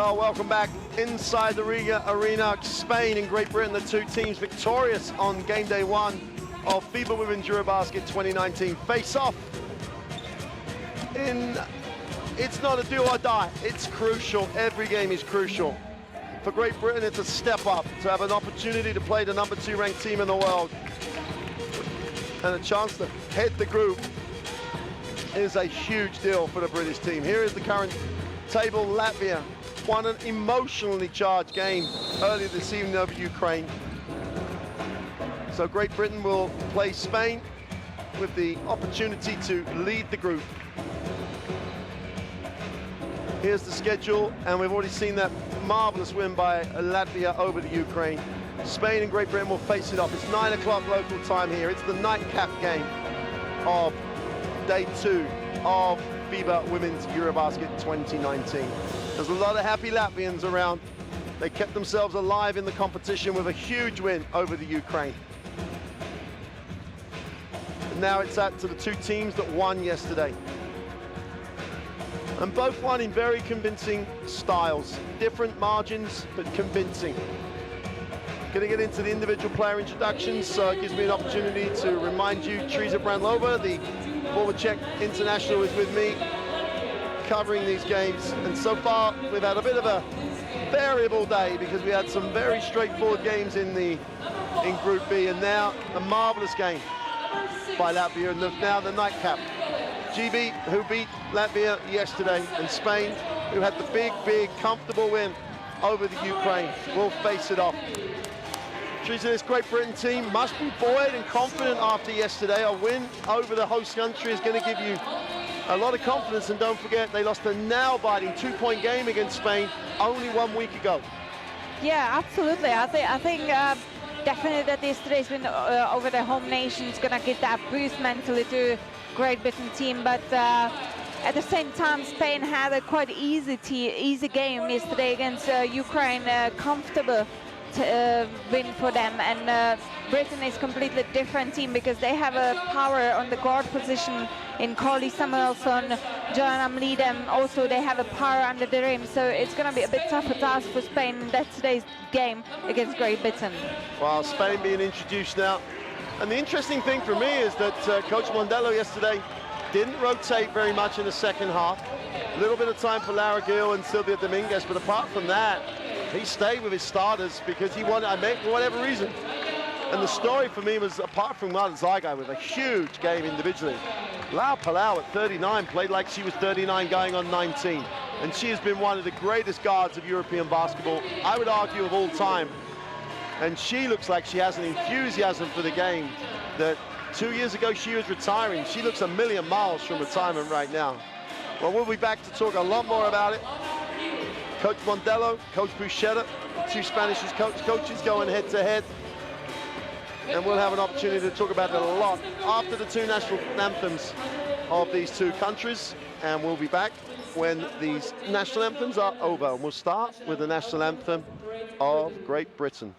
Well, welcome back inside the Riga Arena. Spain and Great Britain, the two teams victorious on game day one of FIBA Women's EuroBasket 2019. Face off it's not a do or die, it's crucial. Every game is crucial. For Great Britain, it's a step up to have an opportunity to play the #2 ranked team in the world. And a chance to head the group is a huge deal for the British team. Here is the current table. Latvia won an emotionally charged game earlier this evening over Ukraine. So Great Britain will play Spain with the opportunity to lead the group. Here's the schedule, and we've already seen that marvelous win by Latvia over the Ukraine. Spain and Great Britain will face it off. It's 9 o'clock local time here. It's the nightcap game of day 2 of FIBA Women's EuroBasket 2019. There's a lot of happy Latvians around. They kept themselves alive in the competition with a huge win over the Ukraine. And now it's up to the two teams that won yesterday. And both won in very convincing styles. Different margins, but convincing. Gonna get into the individual player introductions, so it gives me an opportunity to remind you, Teresa Branlova, the former Czech international, is with me, covering these games. And so far, we've had a bit of a variable day because we had some very straightforward games in Group B, and now a marvelous game by Latvia, and now the nightcap. GB, who beat Latvia yesterday, and Spain, who had the big, comfortable win over the Ukraine, will face it off. Teresa, this Great Britain team must be buoyed and confident after yesterday. A win over the host country is going to give you a lot of confidence, and don't forget, they lost a nail-biting 2-point game against Spain only 1 week ago. Yeah, absolutely. I think definitely that yesterday's win over the home nation is going to give that boost mentally to Great Britain team, but at the same time, Spain had a quite easy game yesterday against Ukraine, comfortable win for them, and Britain is a completely different team because they have a power on the guard position in Carly Samuelson, Joanna Mlidem. Also, they have a power under the rim, so it's going to be a bit tougher task for Spain in today's game against Great Britain. Well, Spain being introduced now. And the interesting thing for me is that Coach Mondello yesterday didn't rotate very much in the second half. A little bit of time for Lara Gill and Silvia Dominguez, but apart from that, he stayed with his starters because he wanted, for whatever reason. And the story for me was, apart from Marta Zygai with a huge game individually, Lau Palau at 39 played like she was 39 going on 19. And she has been one of the greatest guards of European basketball, I would argue, of all time. And she looks like she has an enthusiasm for the game that 2 years ago she was retiring. She looks a million miles from retirement right now. Well, we'll be back to talk a lot more about it. Coach Mondello, Coach Bouchetta, two Spanish coaches going head-to-head. And we'll have an opportunity to talk about it a lot after the two national anthems of these two countries. And we'll be back when these national anthems are over. And we'll start with the national anthem of Great Britain.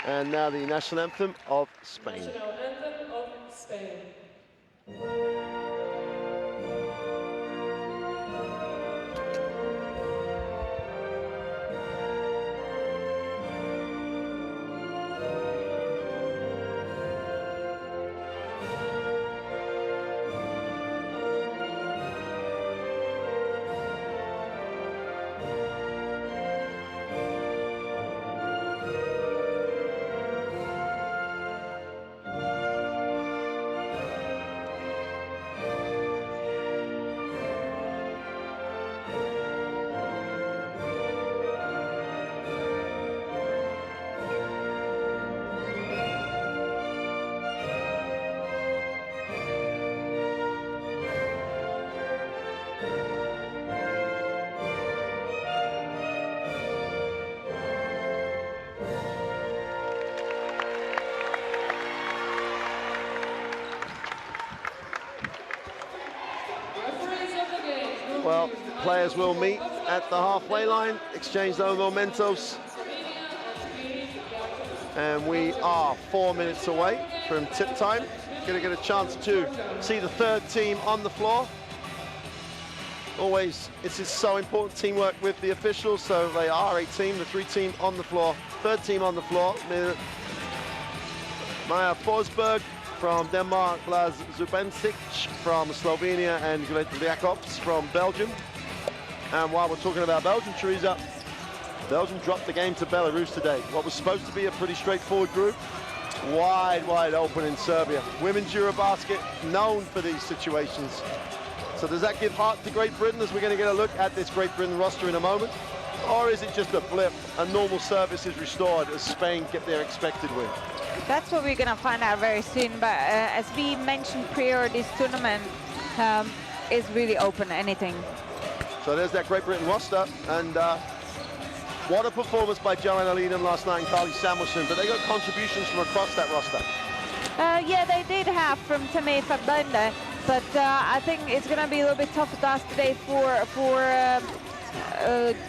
And now the national anthem of Spain. National anthem of Spain. players will meet at the halfway line, exchange those mementos. And we are 4 minutes away from tip time. Gonna get a chance to see the third team on the floor. Always, it's just so important, teamwork with the officials, so they are a team, the 3 team on the floor, third team on the floor. Maja Forsberg from Denmark, Blas Zubancic from Slovenia, and Glenn Jacobs from Belgium. And while we're talking about Belgium, Teresa, Belgium dropped the game to Belarus today. What was supposed to be a pretty straightforward group, wide open in Serbia. Women's EuroBasket, known for these situations. So does that give heart to Great Britain as we're going to get a look at this Great Britain roster in a moment? Or is it just a blip, a normal service is restored as Spain get their expected win? That's what we're going to find out very soon. But as we mentioned prior, this tournament is really open to anything. So there's that Great Britain roster. And what a performance by Joanna Leedham last night and Carly Samuelson. But they got contributions from across that roster. Yeah, they did have from Tammy Fabenda, but I think it's going to be a little bit tougher task today for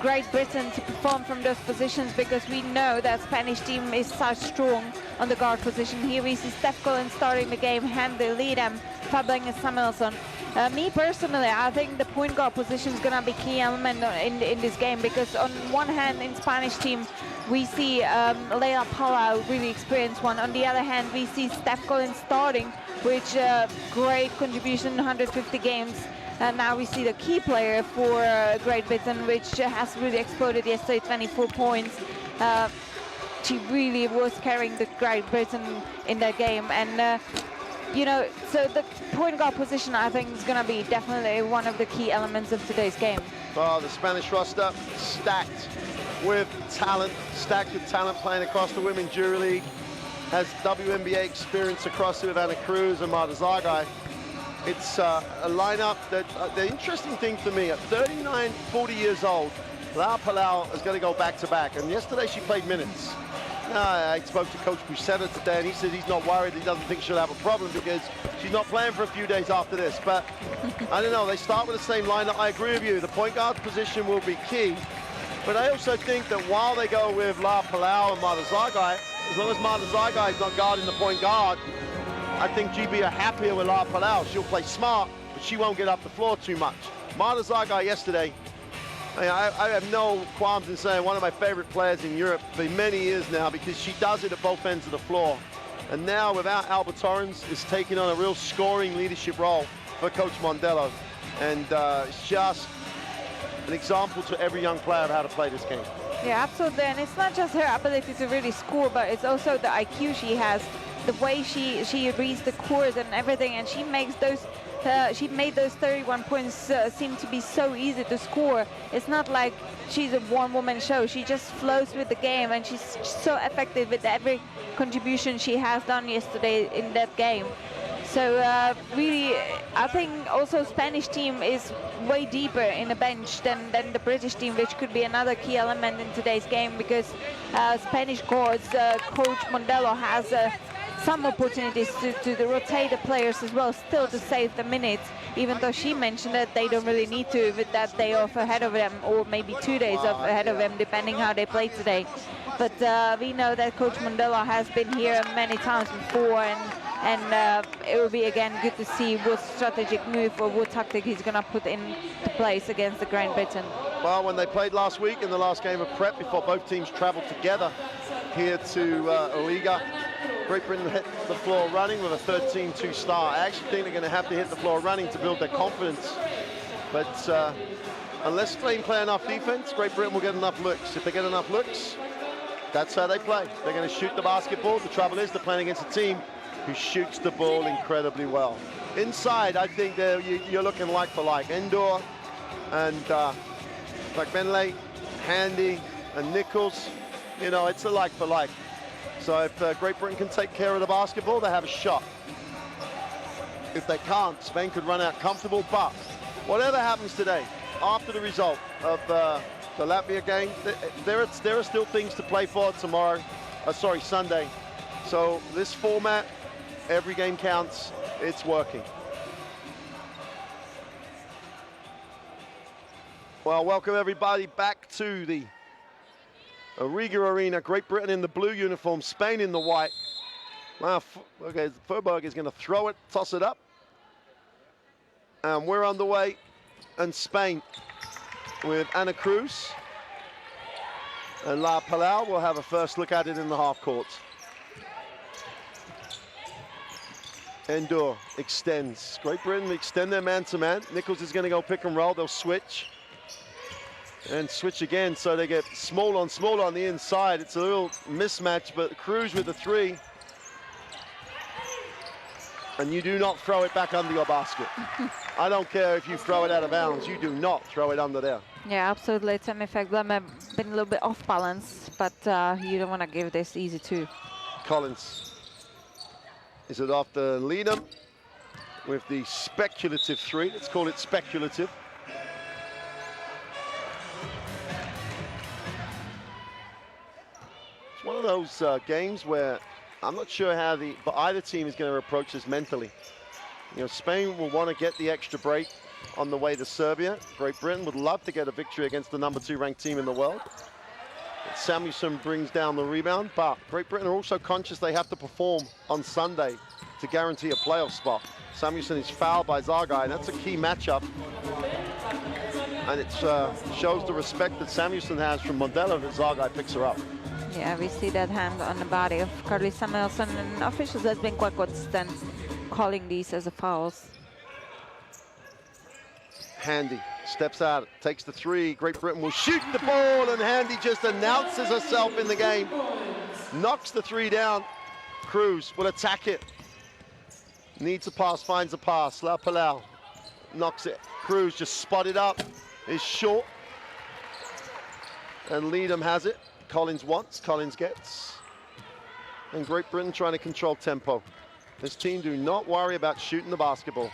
Great Britain to perform from those positions, because we know that Spanish team is so strong on the guard position. Here we see Steph Collins starting the game, Handy Leedham, Fabenda Samuelson. Me personally, I think the point guard position is going to be key element in this game, because on one hand in Spanish team we see Leila Palau, really experienced one. On the other hand, we see Steph Collins starting, which great contribution, 150 games. And now we see the key player for Great Britain, which has really exploded yesterday, 24 points. She really was carrying the Great Britain in that game. And you know, so the point guard position, I think, is going to be definitely one of the key elements of today's game. Oh, the Spanish roster stacked with talent, playing across the Women's EuroLeague. Has WNBA experience across it with Anna Cruz and Marta Zargai. It's a lineup that, the interesting thing for me, at 39, 40 years old, Lau Palau is going to go back-to-back. And yesterday she played minutes. I spoke to Coach Busetta today, and he said he's not worried. He doesn't think she'll have a problem because she's not playing for a few days after this. But I don't know. They start with the same lineup. I agree with you. The point guard position will be key. But I also think that while they go with La Palau and Marta Zargai, as long as Marta Zargai is not guarding the point guard, I think GB are happier with La Palau. She'll play smart, but she won't get up the floor too much. Marta Zargai yesterday, I have no qualms in saying one of my favorite players in Europe for many years now, because she does it at both ends of the floor. And now, without Alba Torrens, is taking on a real scoring leadership role for Coach Mondello. And it's just an example to every young player of how to play this game. Yeah, absolutely. And it's not just her ability to really score, but it's also the IQ she has, the way she reads the court and everything, and she makes those she made those 31 points seem to be so easy to score. It's not like she's a one-woman show. She just flows with the game, and she's so effective with every contribution she has done yesterday in that game. So really, I think also Spanish team is way deeper in the bench than the British team, which could be another key element in today's game, because Spanish guards, Coach Mondello has some opportunities to rotate the players as well, still to save the minutes, even though she mentioned that they don't really need to with that day off ahead of them, or maybe 2 days off ahead of them, depending how they play today. But we know that Coach Mondello has been here many times before, and it will be again good to see what strategic move or what tactic he's going to put into place against the Great Britain. Well, when they played last week in the last game of prep before both teams traveled together here to Riga, Great Britain hit the floor running with a 13-2 start. I actually think they're going to have to hit the floor running to build their confidence. But unless Spain play enough defense, Great Britain will get enough looks. If they get enough looks, that's how they play. They're going to shoot the basketball. The trouble is they're playing against a team who shoots the ball incredibly well. Inside, I think you're looking like for like. Endor and McBenley, Handy and Nichols, you know, it's a like for like. So if Great Britain can take care of the basketball, they have a shot. If they can't, Spain could run out comfortable. But whatever happens today, after the result of the Latvia game, there are still things to play for tomorrow, Sunday. So this format, every game counts, it's working. Well, welcome everybody back to the Riga Arena. Great Britain in the blue uniform, Spain in the white. Wow, okay, Furberg is going to throw it, toss it up. And we're underway. And Spain with Ana Cruz and La Palau will have a first look at it in the half court. Endor extends. Great Britain extend their man-to-man. Nichols is going to go pick and roll. They'll switch. And switch again, so they get small on the inside. It's a little mismatch, but Cruz with the three. And you do not throw it back under your basket. I don't care if you throw it out of bounds. You do not throw it under there. Yeah, absolutely. It's in fact been a little bit off balance, but you don't want to give this easy too. Collins. Is it after Leadham with the speculative three? Let's call it speculative. It's one of those games where I'm not sure how either team is going to approach this mentally. You know, Spain will want to get the extra break on the way to Serbia. Great Britain would love to get a victory against the #2 ranked team in the world. Samuelson brings down the rebound, but Great Britain are also conscious they have to perform on Sunday to guarantee a playoff spot. Samuelson is fouled by Zagai, and that's a key matchup. And it shows the respect that Samuelson has from Mondello that Zagai picks her up. Yeah, we see that hand on the body of Carly Samuelson, and officials has been quite consistent calling these as a fouls. Handy steps out, takes the three. Great Britain will shoot the ball, and Handy just announces herself in the game. Knocks the three down. Cruz will attack it. Needs a pass, finds a pass. La Palau knocks it. Cruz just spotted up. Is short. And Leadham has it. Collins wants, Collins gets. And Great Britain trying to control tempo. This team do not worry about shooting the basketball.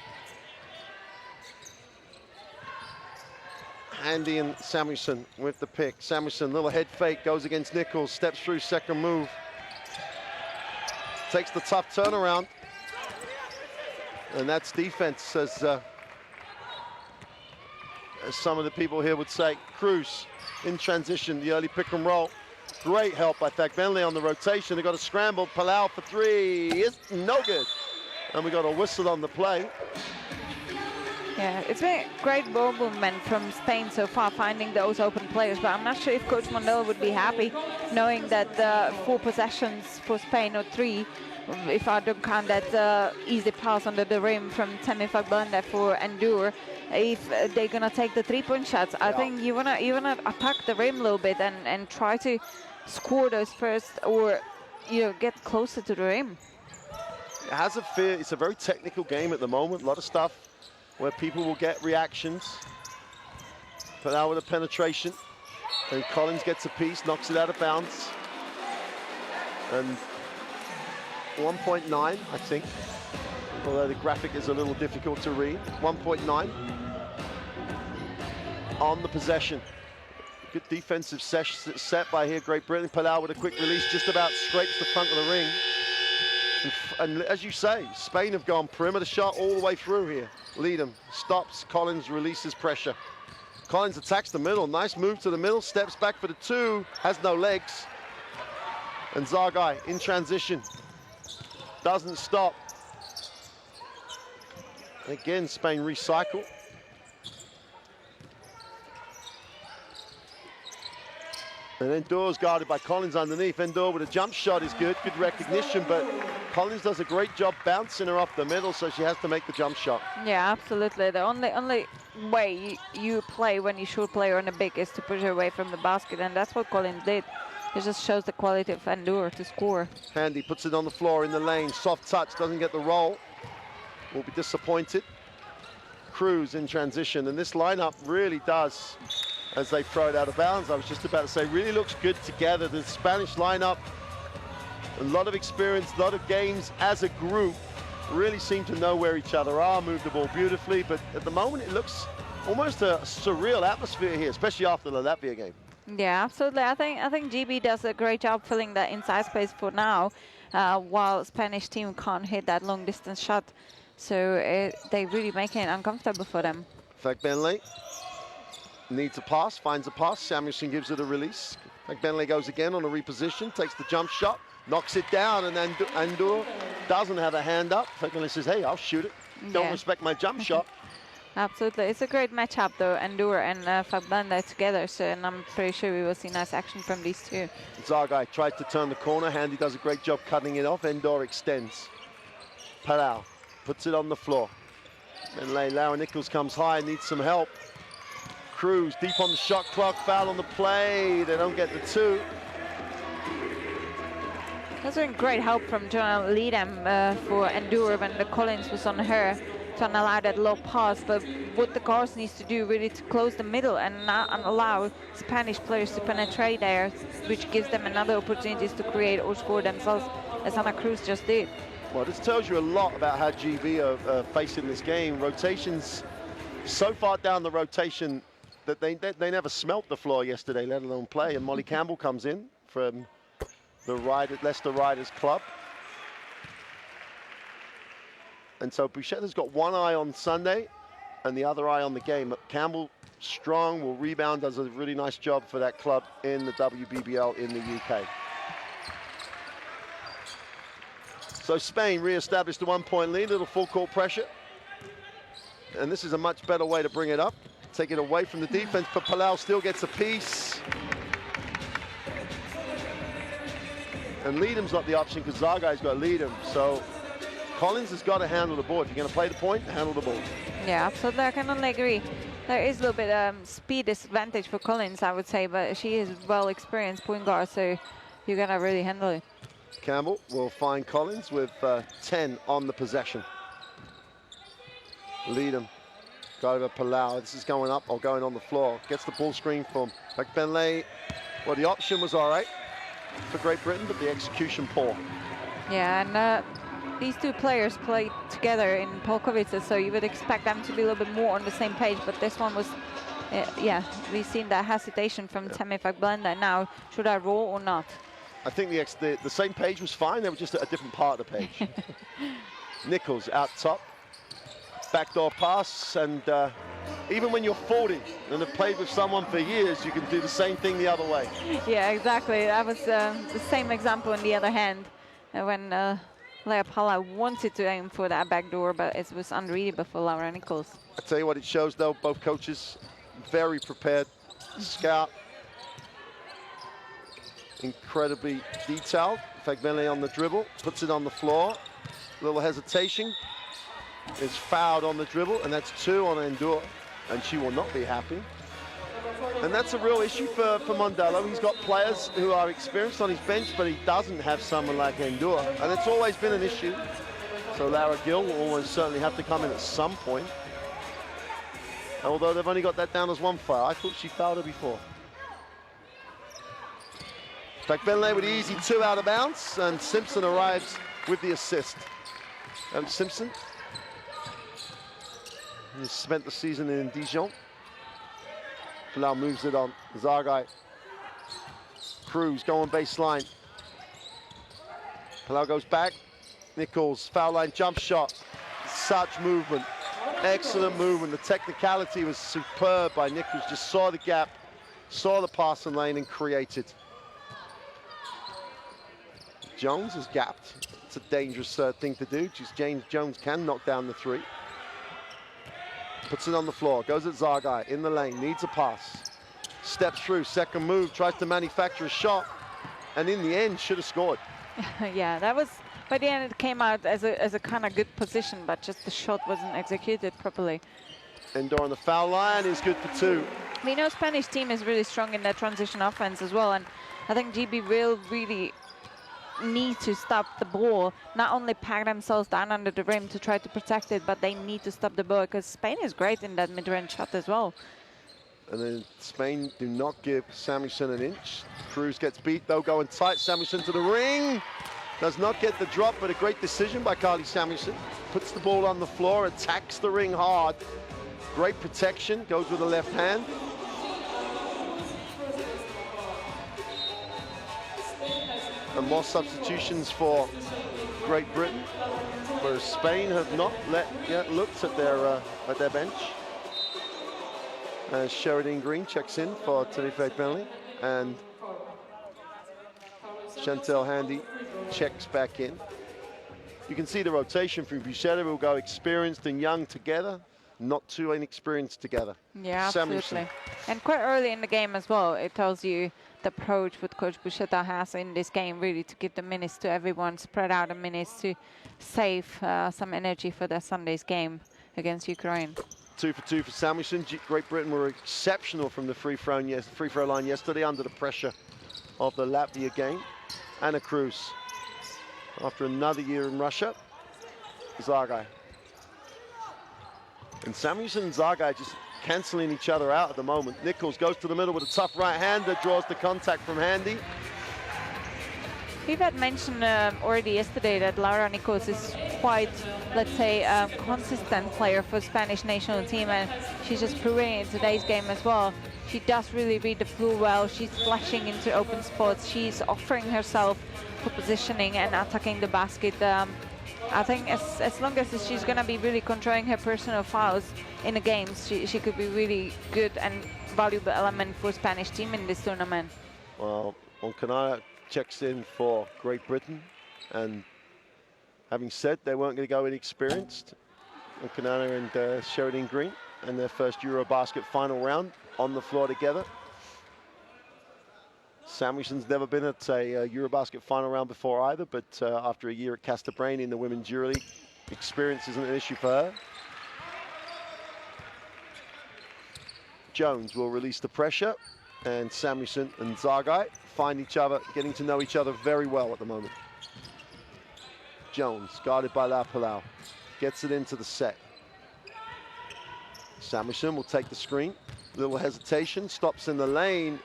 Handy and Samuelson with the pick. Samuelson, little head fake, goes against Nichols, steps through, second move. Takes the tough turnaround. And that's defense, as some of the people here would say. Cruz in transition, the early pick and roll. Great help by Thagbenle on the rotation. They got a scramble. Palau for three. It's no good. And we got a whistle on the play. Yeah, it's been great ball movement from Spain so far, finding those open players. But I'm not sure if Coach Mondello would be happy knowing that 4 possessions for Spain, or 3, if I don't count that easy pass under the rim from Temi Fagbanda for Endure. If they're gonna take the 3-point shots, I think you wanna attack the rim a little bit and try to score those first, or get closer to the rim. It has a fear. It's a very technical game at the moment. A lot of stuff where people will get reactions. But now with a penetration, and Collins gets a piece, knocks it out of bounds. And 1.9, I think. Although the graphic is a little difficult to read. 1.9 on the possession. Good defensive set by here, Great Britain. Palau with a quick release, just about scrapes the front of the ring. And as you say, Spain have gone perimeter shot all the way through here. Leadham stops, Collins releases pressure. Collins attacks the middle, nice move to the middle, steps back for the 2, has no legs. And Zagai in transition, doesn't stop. Again, Spain recycle. And Endor's guarded by Collins underneath. Endor with a jump shot is good recognition, but Collins does a great job bouncing her off the middle, so she has to make the jump shot. Yeah, absolutely. The only way you play when you shoot player on the big is to push her away from the basket, and that's what Collins did. It just shows the quality of Endor to score. Handy puts it on the floor in the lane. Soft touch, doesn't get the roll. Will be disappointed. Cruz in transition, and this lineup really does, as they throw it out of bounds, I was just about to say, really looks good together. The Spanish lineup, a lot of experience, a lot of games as a group, really seem to know where each other are, move the ball beautifully, but at the moment it looks almost a surreal atmosphere here, especially after the Latvia game. Yeah, absolutely. I think GB does a great job filling that inside space for now, while Spanish team can't hit that long distance shot. So they really make it uncomfortable for them. Thagbenle Needs a pass, finds a pass. Samuelson gives it a release. Benley goes again on a reposition, takes the jump shot, knocks it down, and then Andour doesn't have a hand up. Benley says, hey, I'll shoot it. Don't respect my jump shot. Absolutely. It's a great matchup, though, Andour and FIBA together, so, and I'm pretty sure we will see nice action from these two. Zargai tried to turn the corner. Handy does a great job cutting it off. Endor extends. Palau puts it on the floor. Benley, Lara Nichols comes high, needs some help. Cruz deep on the shot clock, foul on the play. They don't get the two. That's been great help from Jonah Leadham for Andour when the Collins was on her to allow that low pass. But what the guards needs to do really to close the middle and not allow Spanish players to penetrate there, which gives them another opportunities to create or score themselves, as Ana Cruz just did. Well, this tells you a lot about how GB are facing this game. Rotations so far down the rotation that they never smelt the floor yesterday, let alone play. And Molly Campbell comes in from the Leicester Riders Club. And so Bouchette's got one eye on Sunday and the other eye on the game. But Campbell, strong, will rebound, does a really nice job for that club in the WBBL in the UK. So Spain re-established the 1-point lead, little full court pressure. And this is a much better way to bring it up. Take it away from the defense, but Palau still gets a piece. And Leadham's not the option because Zargai's got Leadham. So Collins has got to handle the ball. If you're going to play the point, handle the ball. Yeah, absolutely. I can only agree. There is a little bit speed disadvantage for Collins, I would say, but she is well experienced point guard, so you're going to really handle it. Campbell will find Collins with 10 on the possession. Leadham. Got over Palau. This is going up or going on the floor. Gets the ball screen from Benley. Well, the option was all right for Great Britain, but the execution poor. Yeah, and these two players played together in Polkowice, so you would expect them to be a little bit more on the same page, but this one was, yeah, we've seen that hesitation from Temi Fagblenda. Now, should I roll or not? I think the same page was fine. They were just at a different part of the page. Nichols out top. Backdoor pass, and even when you're 40 and have played with someone for years, you can do the same thing the other way. Yeah, exactly. That was the same example on the other hand, when Lea Palau wanted to aim for that backdoor, but it was unreadable for Lara Nichols. I tell you what it shows, though, both coaches very prepared, scout, incredibly detailed. Fagbele on the dribble, puts it on the floor, a little hesitation. Is fouled on the dribble, and that's 2 on Andour, and she will not be happy. And that's a real issue for Mondello. He's got players who are experienced on his bench, but he doesn't have someone like Andour, and it's always been an issue. So Lara Gill will almost certainly have to come in at some point. Although they've only got that down as 1 foul. I thought she fouled her before. Benley with the easy 2 out of bounds, and Simpson arrives with the assist. Simpson. He spent the season in Dijon. Palau moves it on. Zargai. Cruz going baseline. Palau goes back. Nichols, foul line jump shot. Such movement. Excellent movement. The technicality was superb by Nichols. Just saw the gap, saw the passing lane, and created. Jones is gapped. It's a dangerous thing to do. Just James Jones can knock down the 3. Puts it on the floor, goes at Zargai, in the lane, needs a pass. Steps through, second move, tries to manufacture a shot, and in the end, should have scored. Yeah, that was, by the end it came out as a kind of good position, but just the shot wasn't executed properly. Endor on the foul line is good for 2. We know Spanish team is really strong in their transition offense as well, and I think GB will really need to stop the ball, not only pack themselves down under the rim to try to protect it, but they need to stop the ball because Spain is great in that mid-range shot as well. And then Spain do not give Samuelson an inch. Cruz gets beat though, going tight. Samuelson to the ring. Does not get the drop, but a great decision by Carly Samuelson. Puts the ball on the floor, attacks the ring hard. Great protection, goes with the left hand. And more substitutions for Great Britain, whereas Spain have not yet looked at their bench. As Sheridan Green checks in for Tenerife penalty, and Chantel Handy checks back in. You can see the rotation from Buchetta. Will go experienced and young together, not too inexperienced together. Yeah, absolutely. Samuelson. And quite early in the game as well, it tells you the approach what Coach Buchetta has in this game, really to give the minutes to everyone, spread out the minutes to save some energy for their Sunday's game against Ukraine. 2 for 2 for Samuelson. Great Britain were exceptional from the free throw line yesterday under the pressure of the Latvia game. Anna Cruz, after another year in Russia. Zagai. And Samuelson and Zagai just cancelling each other out at the moment. Nichols goes to the middle with a tough right hand that draws the contact from Handy. We've had mentioned already yesterday that Laura Nichols is quite, let's say, a consistent player for Spanish national team, and she's just proving it in today's game as well. She does really read the floor well. She's flashing into open spots. She's offering herself for positioning and attacking the basket. I think as long as she's going to be really controlling her personal fouls in the games, she could be really good and valuable element for Spanish team in this tournament. Well, Onkanaya checks in for Great Britain, and having said they weren't going to go inexperienced, Onkanaya and Sheridan Green, and their first EuroBasket final round on the floor together. Samuelson's never been at a EuroBasket final round before either, but after a year at Casterbrain in the Women's EuroLeague, experience isn't an issue for her. Jones will release the pressure, and Samuelson and Zagai find each other, getting to know each other very well at the moment. Jones, guarded by La Palau, gets it into the set. Samuelson will take the screen. Little hesitation, stops in the lane.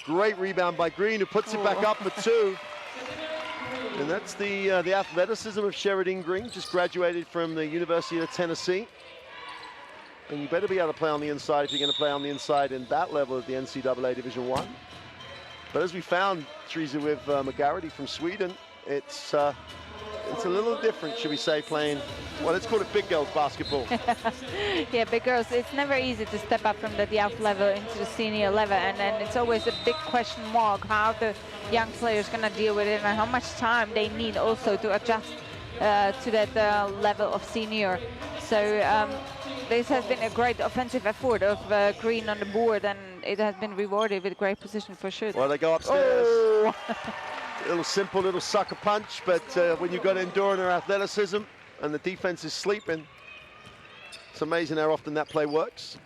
Great rebound by Green, who puts it back up for 2. And that's the athleticism of Sheridan Green, just graduated from the University of Tennessee. And you better be able to play on the inside if you're going to play on the inside in that level of the NCAA Division I. But as we found, Teresa, with McGarity from Sweden, it's a little different, should we say, playing, well, let's call it big girls basketball. Yeah, big girls, it's never easy to step up from the youth level into the senior level, and then it's always a big question mark how the young players going to deal with it and how much time they need also to adjust to that level of senior. So this has been a great offensive effort of Green on the board, and it has been rewarded with great position for sure. Well, they go upstairs. Oh. Little simple little sucker punch, but when you've got Endure and her athleticism and the defense is sleeping, it's amazing how often that play works.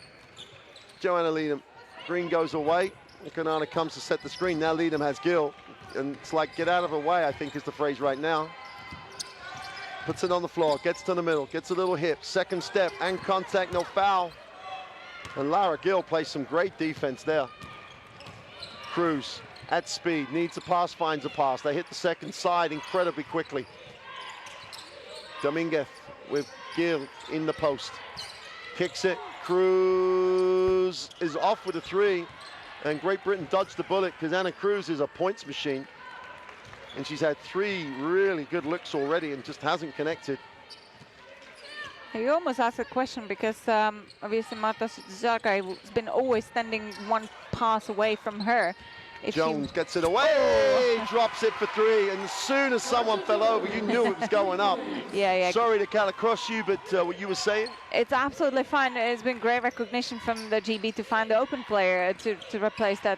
Joanna Leadham, Green goes away, Kanana comes to set the screen. Now Leadham has Gill, and it's like get out of her way, I think is the phrase right now. Puts it on the floor, gets to the middle, gets a little hip, second step and contact, no foul. And Lara Gill plays some great defense there. Cruz at speed, needs a pass, finds a pass. They hit the second side incredibly quickly. Dominguez with Gill in the post. Kicks it, Cruz is off with a 3. And Great Britain dodged the bullet because Anna Cruz is a points machine. And she's had 3 really good looks already and just hasn't connected. You almost asked a question because obviously Marta Zagai has been always standing one pass away from her. If Jones gets it away, drops it for 3, and as soon as someone fell over, you knew it was going up. Yeah. Sorry to cut across you, but what you were saying? It's absolutely fine. It's been great recognition from the GB to find the open player to replace that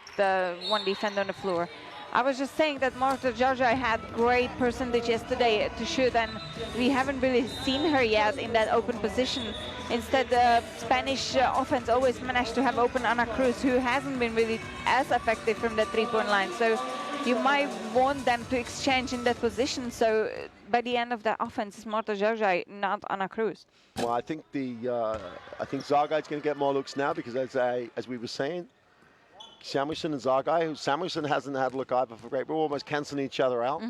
one defender on the floor. I was just saying that Marta Georgia had great percentage yesterday to shoot, and we haven't really seen her yet in that open position. Instead, the Spanish offense always managed to have open Ana Cruz, who hasn't been really as effective from the three-point line. So you might want them to exchange in that position. So by the end of the offense, it's Marta Georgia, not Ana Cruz. Well, I think Zagai's going to get more looks now because, as we were saying, Samuelson and Zagai, who Samuelson hasn't had a look either for Great. We're almost cancelling each other out.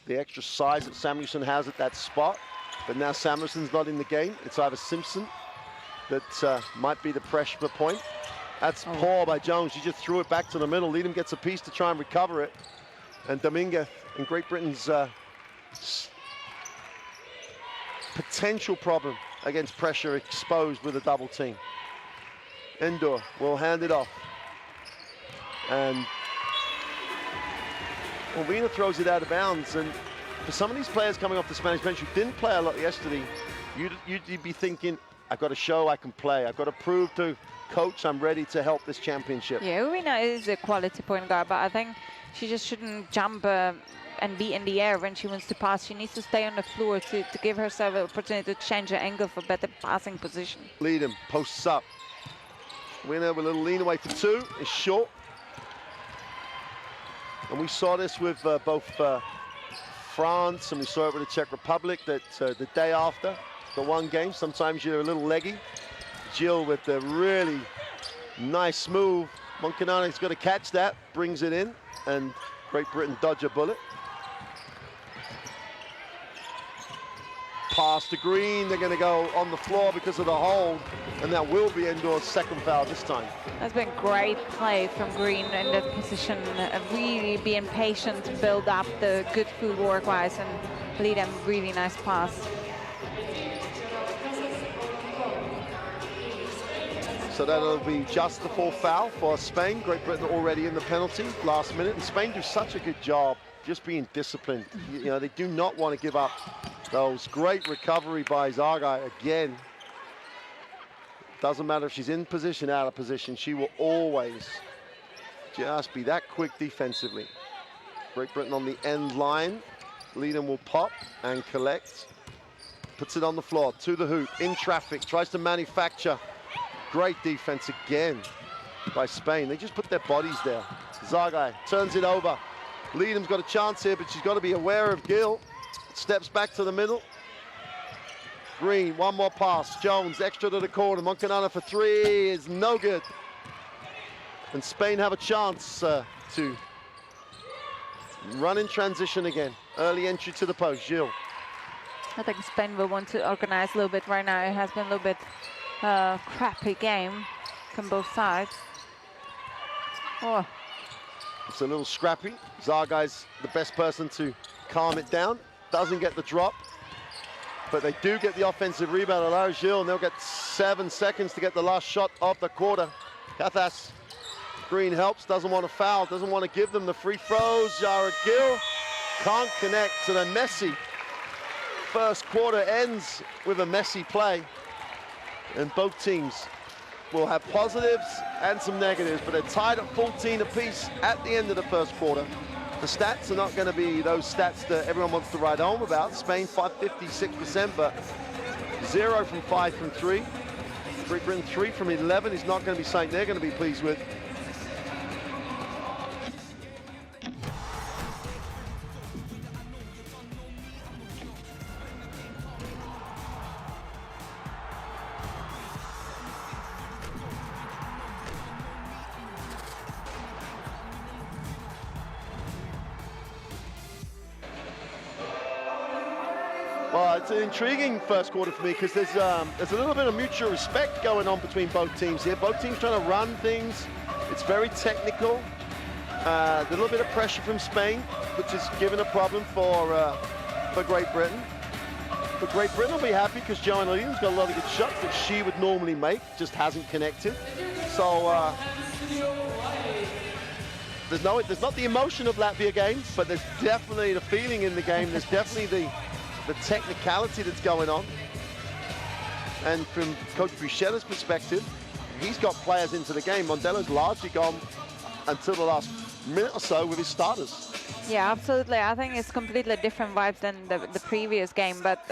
The extra size that Samuelson has at that spot, but now Samuelson's not in the game. It's either Simpson that might be the pressure point. That's poor by Jones. She just threw it back to the middle. Leadham gets a piece to try and recover it. And Dominguez and Great Britain's potential problem against pressure exposed with a double team. Endor will hand it off. And Olvina throws it out of bounds. And for some of these players coming off the Spanish bench who didn't play a lot yesterday, you'd be thinking, I've got to show I can play. I've got to prove to coach I'm ready to help this championship. Yeah, Urina is a quality point guard, but I think she just shouldn't jump and be in the air when she wants to pass. She needs to stay on the floor to give herself an opportunity to change her angle for better passing position. Lead him, posts up. Winner with a little lean away for two, is short. And we saw this with both France and we saw it with the Czech Republic, that the day after the one game, sometimes you're a little leggy. Jill with the really nice move. Moncanani's got to catch that, brings it in, and Great Britain dodge a bullet. Pass to Green, they're going to go on the floor because of the hold, and that will be Endor's second foul this time. That's been great play from Green in that position, really being patient to build up the good footwork-wise and lead them really nice pass. So that'll be just the fourth foul for Spain. Great Britain already in the penalty last minute, and Spain do such a good job just being disciplined. You know, they do not want to give up those. Great recovery by Zagai again. Doesn't matter if she's in position, out of position, she will always just be that quick defensively. Great Britain on the end line. Leadham will pop and collect. Puts it on the floor, to the hoop, in traffic, tries to manufacture. Great defense again by Spain. They just put their bodies there. Zagai turns it over. Leadham's got a chance here, but she's got to be aware of Gill. Steps back to the middle. Green, one more pass. Jones, extra to the corner. Moncanana for three is no good. And Spain have a chance to run in transition again. Early entry to the post, Gilles. I think Spain will want to organize a little bit right now. It has been a little bit crappy game from both sides. Oh. It's a little scrappy. Zagai's the best person to calm it down. Doesn't get the drop, but they do get the offensive rebound. Lara Gilles, and they'll get 7 seconds to get the last shot of the quarter. Cathas, Green helps, doesn't want to foul, doesn't want to give them the free throws. Yara Gill can't connect, to the messy first quarter ends with a messy play. And both teams will have positives and some negatives, but they're tied at 14 apiece at the end of the first quarter. The stats are not going to be those stats that everyone wants to write home about. Spain 56%, but 0 from 5 from 3. Great Britain 3 from 11 is not going to be something they're going to be pleased with. Well, it's an intriguing first quarter for me because there's a little bit of mutual respect going on between both teams here. Both teams trying to run things. It's very technical. A little bit of pressure from Spain, which is giving a problem for Great Britain. But Great Britain will be happy because Joanna Leadham's got a lot of good shots that she would normally make, just hasn't connected. So there's not the emotion of Latvia game, but there's definitely the feeling in the game. There's definitely the technicality that's going on. And from Coach Bruschetta's perspective, he's got players into the game. Mondello's largely gone until the last minute or so with his starters. Yeah, absolutely. I think it's completely different vibes than the previous game, but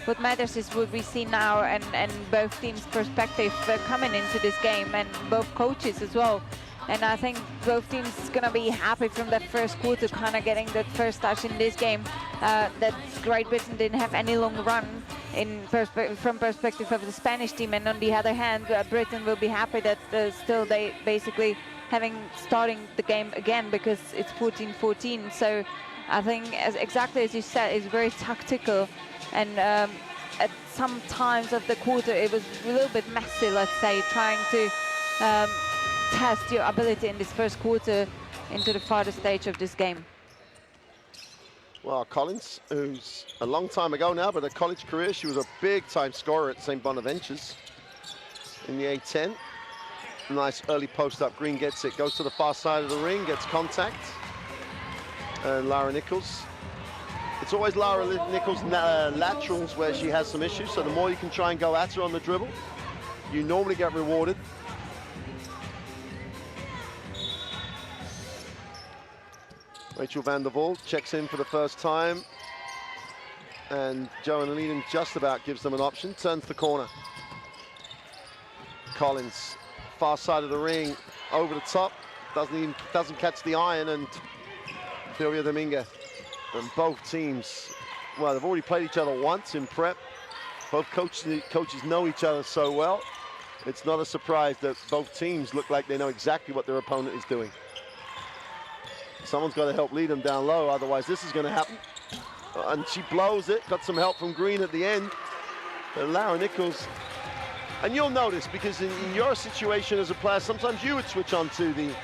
what matters is what we see now and both teams' perspective coming into this game, and both coaches as well. And I think both teams going to be happy from that first quarter, kind of getting that first touch in this game, that Great Britain didn't have any long run from perspective of the Spanish team. And on the other hand, Britain will be happy that still they basically starting the game again, because it's 14-14. So I think, exactly as you said, it's very tactical. And at some times of the quarter, it was a little bit messy, let's say, trying to test your ability in this first quarter into the farther stage of this game. Well, Collins, who's a long time ago now, but a college career, she was a big-time scorer at St. Bonaventure's in the A10. Nice early post up. Green gets it, goes to the far side of the ring, gets contact. And Lara Nichols. It's always Lara Nichols' laterals where she has some issues, so the more you can try and go at her on the dribble, you normally get rewarded. Rachel van der Waal checks in for the first time, and Joanna Leedham just about gives them an option, turns the corner. Collins, far side of the ring, over the top, doesn't catch the iron, and Silvia Dominguez. And both teams, well, they've already played each other once in prep. Both coaches know each other so well. It's not a surprise that both teams look like they know exactly what their opponent is doing. Someone's got to help lead them down low, otherwise this is going to happen. And she blows it, got some help from Green at the end. And Lara Nichols, and you'll notice, because in your situation as a player, sometimes you would switch on to the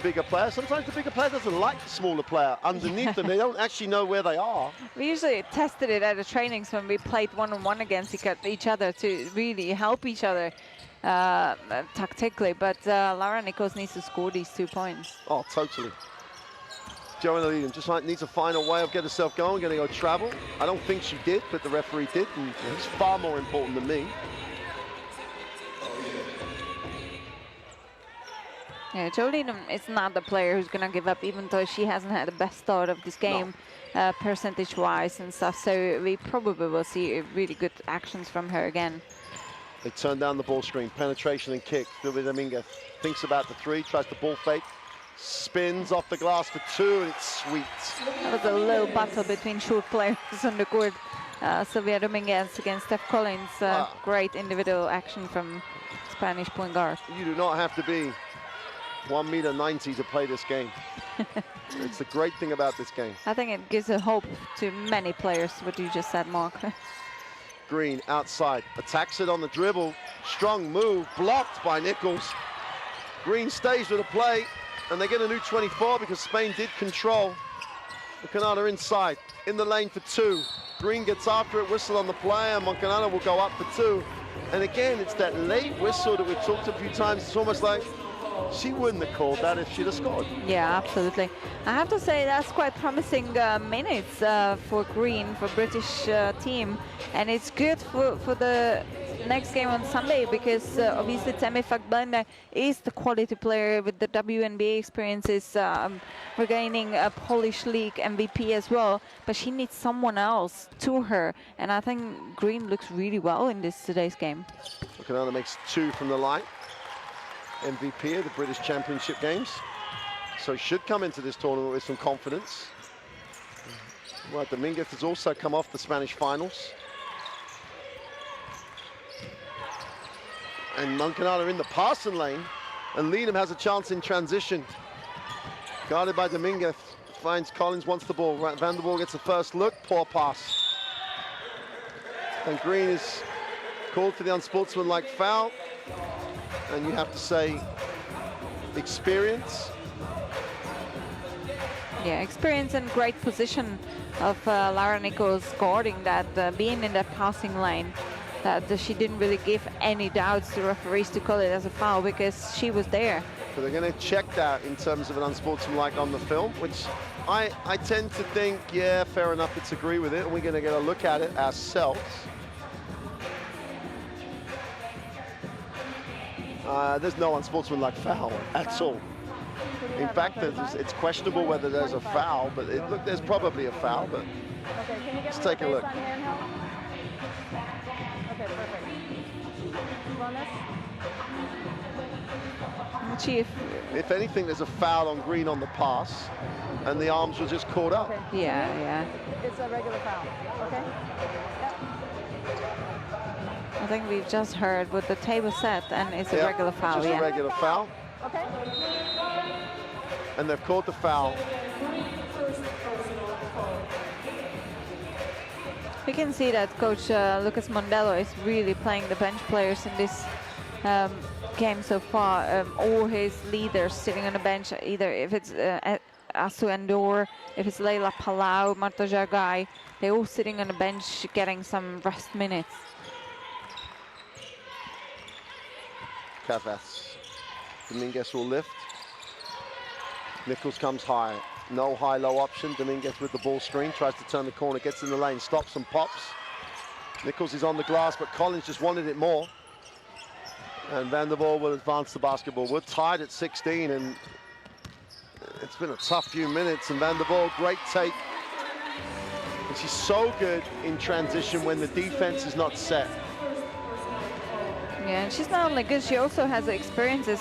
bigger player. Sometimes the bigger player doesn't like the smaller player underneath them. They don't actually know where they are. We usually tested it at the trainings when we played one-on-one against each other to really help each other tactically. But Lara Nichols needs to score these 2 points. Oh, totally. Joanna Leedham just needs to find a way of getting herself going, going to go travel. I don't think she did, but the referee did, and it's far more important than me. Yeah, Jo Leedham is not the player who's going to give up, even though she hasn't had the best start of this game, percentage-wise and stuff. So we probably will see really good actions from her again. They turn down the ball screen, penetration and kick. Silvia Dominguez thinks about the three, tries the ball fake, spins off the glass for two, and it's sweet. That was a little battle between short players on the court. Silvia Dominguez against Steph Collins. Great individual action from Spanish point guard. You do not have to be 1.90 m to play this game. It's the great thing about this game. I think it gives a hope to many players, what you just said, Mark. Green outside, attacks it on the dribble. Strong move, blocked by Nichols. Green stays with the play, and they get a new 24 because Spain did control. Moncanada inside, in the lane for two. Green gets after it, whistle on the play, and Moncanada will go up for two. And again, it's that late whistle that we've talked a few times. It's almost like she wouldn't have called that if she'd have scored. Yeah, absolutely. I have to say that's quite promising minutes for Green, for British team. And it's good for the next game on Sunday, because obviously Temi Fagbenda is the quality player with the WNBA experiences, regaining a Polish League MVP as well. But she needs someone else to her. And I think Green looks really well in today's game. Moncanada makes two from the line. MVP of the British Championship Games, so should come into this tournament with some confidence. Well, Dominguez has also come off the Spanish finals. And Moncanada in the passing lane, and Leedham has a chance in transition. Guarded by Dominguez, finds Collins, wants the ball. Van der Waal gets the first look, poor pass. And Green is called for the unsportsmanlike foul. And you have to say experience. Yeah, experience and great position of Lara Nichols guarding that, being in that passing lane, that she didn't really give any doubts to referees to call it as a foul because she was there. So they're going to check that in terms of an unsportsmanlike on the film, which I tend to think, yeah, fair enough, let's agree with it, and we're going to get a look at it ourselves. There's no unsportsmanlike foul at all. In fact, it's questionable whether there's a foul, but look, there's probably a foul, but let's take a look. Okay, perfect. If anything, there's a foul on Green on the pass, and the arms were just caught up. Okay. Yeah. It's a regular foul, okay? Yep. I think we've just heard what the table said, and it's a regular foul. Just a regular foul. Okay. And they've called the foul. We can see that Coach Lucas Mondello is really playing the bench players in this game so far. All his leaders sitting on the bench, either if it's Asu Endor, if it's Leila Palau, Marta Jagai, they're all sitting on the bench getting some rest minutes. Cavas Dominguez will lift. Nichols comes high. No high-low option. Dominguez with the ball screen, tries to turn the corner, gets in the lane, stops and pops. Nichols is on the glass, but Collins just wanted it more. And Van der Waal will advance the basketball. We're tied at 16, and it's been a tough few minutes. And Van der Waal, great take. And she's so good in transition when the defense is not set. Yeah, and she's not only good, she also has experiences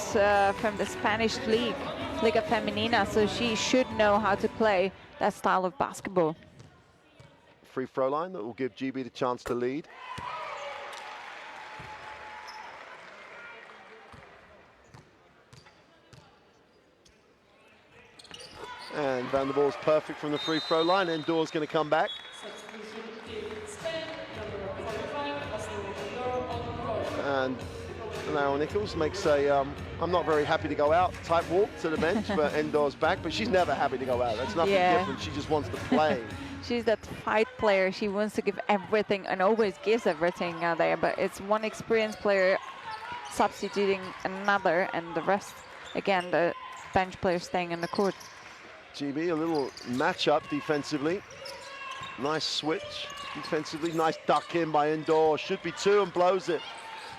from the Spanish league, Liga Femenina, so she should know how to play that style of basketball. Free throw line that will give GB the chance to lead. And Van der Waal's perfect from the free throw line. Endor's going to come back. And Lara Nichols makes a, I'm not very happy to go out type walk to the bench, but Endor's back. But she's never happy to go out. That's nothing different. She just wants to play. She's that fight player. She wants to give everything and always gives everything out there. But it's one experienced player substituting another, and the rest, again, the bench players staying in the court. GB, a little matchup defensively. Nice switch defensively. Nice duck in by Endor. Should be two and blows it.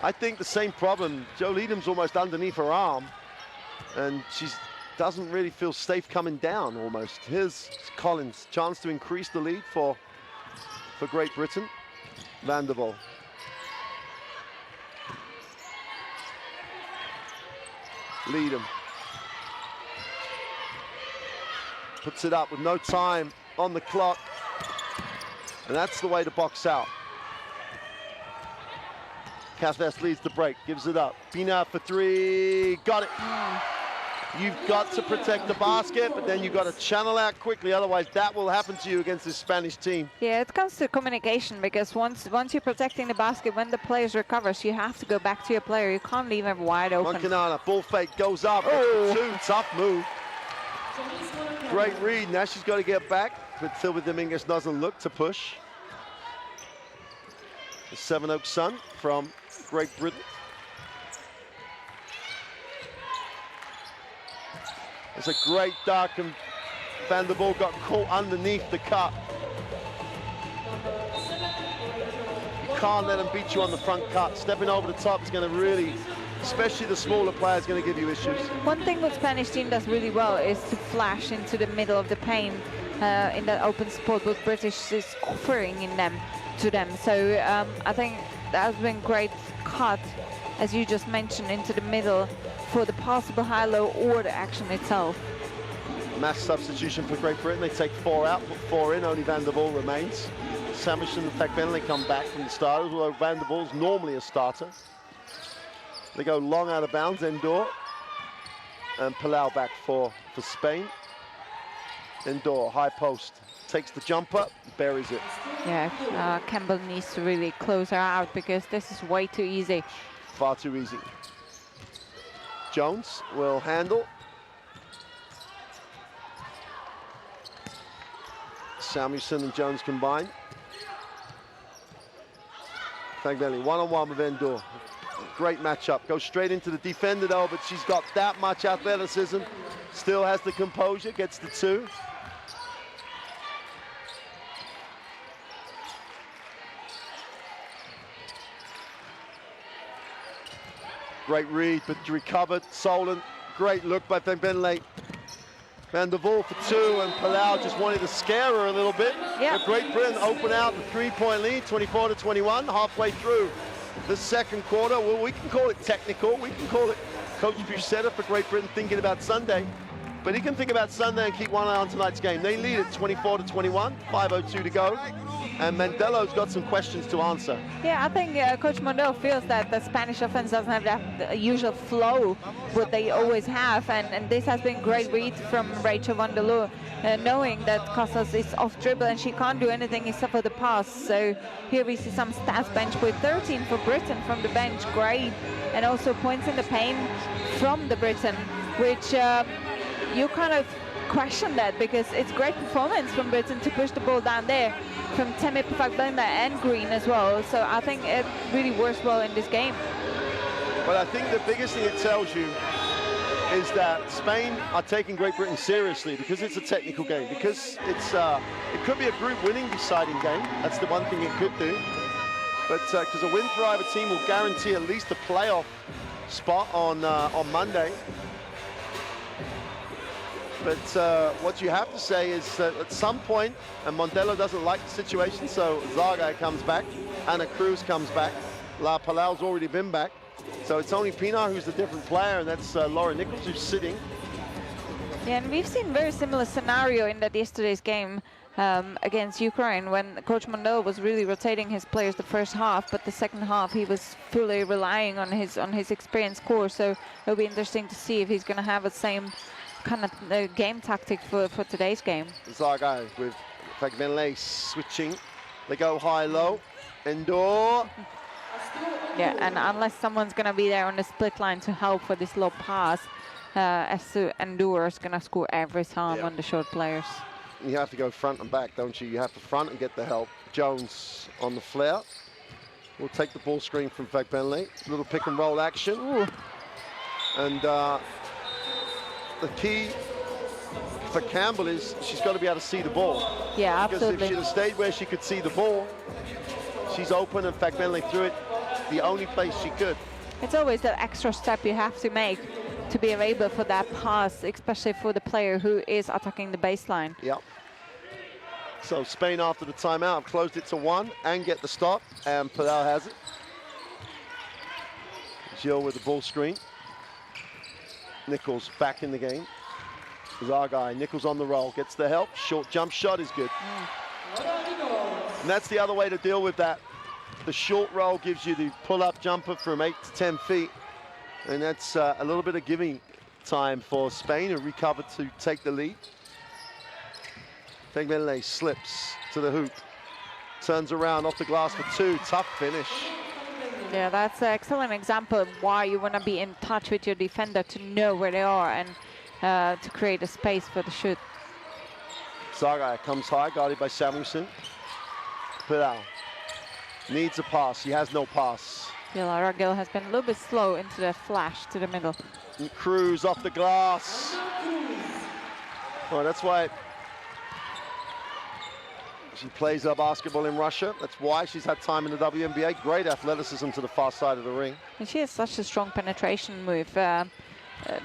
I think the same problem. Joe Leadham's almost underneath her arm, and she doesn't really feel safe coming down almost. Here's Collins, chance to increase the lead for Great Britain. Van der Waal. Leadham. Puts it up with no time on the clock. And that's the way to box out. Cathvest leads the break, gives it up. Pina for three, got it. You've got to protect the basket, but then you've got to channel out quickly, otherwise that will happen to you against this Spanish team. Yeah, it comes to communication, because once you're protecting the basket, when the player recovers, you have to go back to your player. You can't leave him wide open. Moncanana, ball fake, goes up, two, tough move. Great read, now she's got to get back, but Silva Dominguez doesn't look to push. The Seven Oaks Sun from Great Britain. It's a great duck, and Van der Waal got caught underneath the cut. You can't let them beat you on the front cut. Stepping over the top is going to really, especially the smaller players, going to give you issues. One thing the Spanish team does really well is to flash into the middle of the paint in that open spot what British is offering to them. So I think that has been great cut, as you just mentioned, into the middle for the possible high-low or the action itself. Mass substitution for Great Britain. They take 4 out, put 4 in. Only Van der Waal remains. Samuelson and Takbenley come back from the starters, although Van der Waal's normally a starter. They go long out of bounds, Endor. And Palau back for Spain. Endor, high post. Takes the jumper, buries it. Yeah, Campbell needs to really close her out, because this is way too easy. Far too easy. Jones will handle. Samuelson and Jones combined. Takbenley one-on-one with Endor. Great matchup. Goes straight into the defender though, but she's got that much athleticism. Still has the composure, gets the 2. Great read, but recovered. Solon, great look by Takbenley. Van der Waal for 2, and Palau just wanted to scare her a little bit. Yeah. But Great Britain open out the 3-point lead, 24-21, halfway through the second quarter. Well, we can call it technical. We can call it Coach Bucetta for Great Britain thinking about Sunday. But he can think about Sunday and keep one eye on tonight's game. They lead at 24-21, 5:02 to go. And Mandelo's got some questions to answer. Yeah, I think Coach Mondelo feels that the Spanish offense doesn't have that usual flow, what they always have. And this has been great read from Rachel Van der Loo, knowing that Casas is off dribble and she can't do anything except for the pass. So here we see some stats bench with 13 for Britain from the bench, great. And also points in the paint from the Britain, which you kind of question that, because it's great performance from Britain to push the ball down there, from Temi Pfagblenda and Green as well. So I think it really works well in this game. But I think the biggest thing it tells you is that Spain are taking Great Britain seriously because it's a technical game, because it could be a group winning deciding game. That's the one thing it could do. But because a win for either team will guarantee at least a playoff spot on Monday. But what you have to say is that at some point, and Mondello doesn't like the situation, so Zagai comes back, Ana Cruz comes back, La Palau's already been back. So it's only Pinar who's the different player, and that's Laura Nichols who's sitting. Yeah, and we've seen very similar scenario in that yesterday's game against Ukraine, when Coach Mondello was really rotating his players the first half, but the second half he was fully relying on his experienced core. So it'll be interesting to see if he's going to have the same kind of game tactic for today's game. Zagai with Fagbenle switching. They go high-low. Endor. Yeah, and unless someone's going to be there on the split line to help for this low pass, Endor is going to score every time on the short players. You have to go front and back, don't you? You have to front and get the help. Jones on the flare. We'll take the ball screen from Fagbenle. Little pick and roll action. Ooh. And the key for Campbell is she's got to be able to see the ball. Yeah, absolutely. Because if she'd have stayed where she could see the ball, she's open, and Fagbenle threw it the only place she could. It's always that extra step you have to make to be able for that pass, especially for the player who is attacking the baseline. Yep. So Spain, after the timeout, have closed it to 1 and get the stop, and Palau has it. Gilles with the ball screen. Nichols back in the game. Zagai, Nichols on the roll, gets the help. Short jump shot is good. And that's the other way to deal with that. The short roll gives you the pull-up jumper from 8 to 10 feet. And that's a little bit of giving time for Spain, who recovered to take the lead. Fagbenle slips to the hoop. Turns around off the glass for 2. Tough finish. Yeah, that's an excellent example of why you want to be in touch with your defender to know where they are and to create a space for the shoot. Zagai comes high, guarded by Samuelson. Pilar needs a pass. He has no pass. Lara Gill has been a little bit slow into the flash to the middle. And Cruz off the glass. Oh, that's why she plays her basketball in Russia. That's why she's had time in the WNBA. Great athleticism to the far side of the ring. And she has such a strong penetration move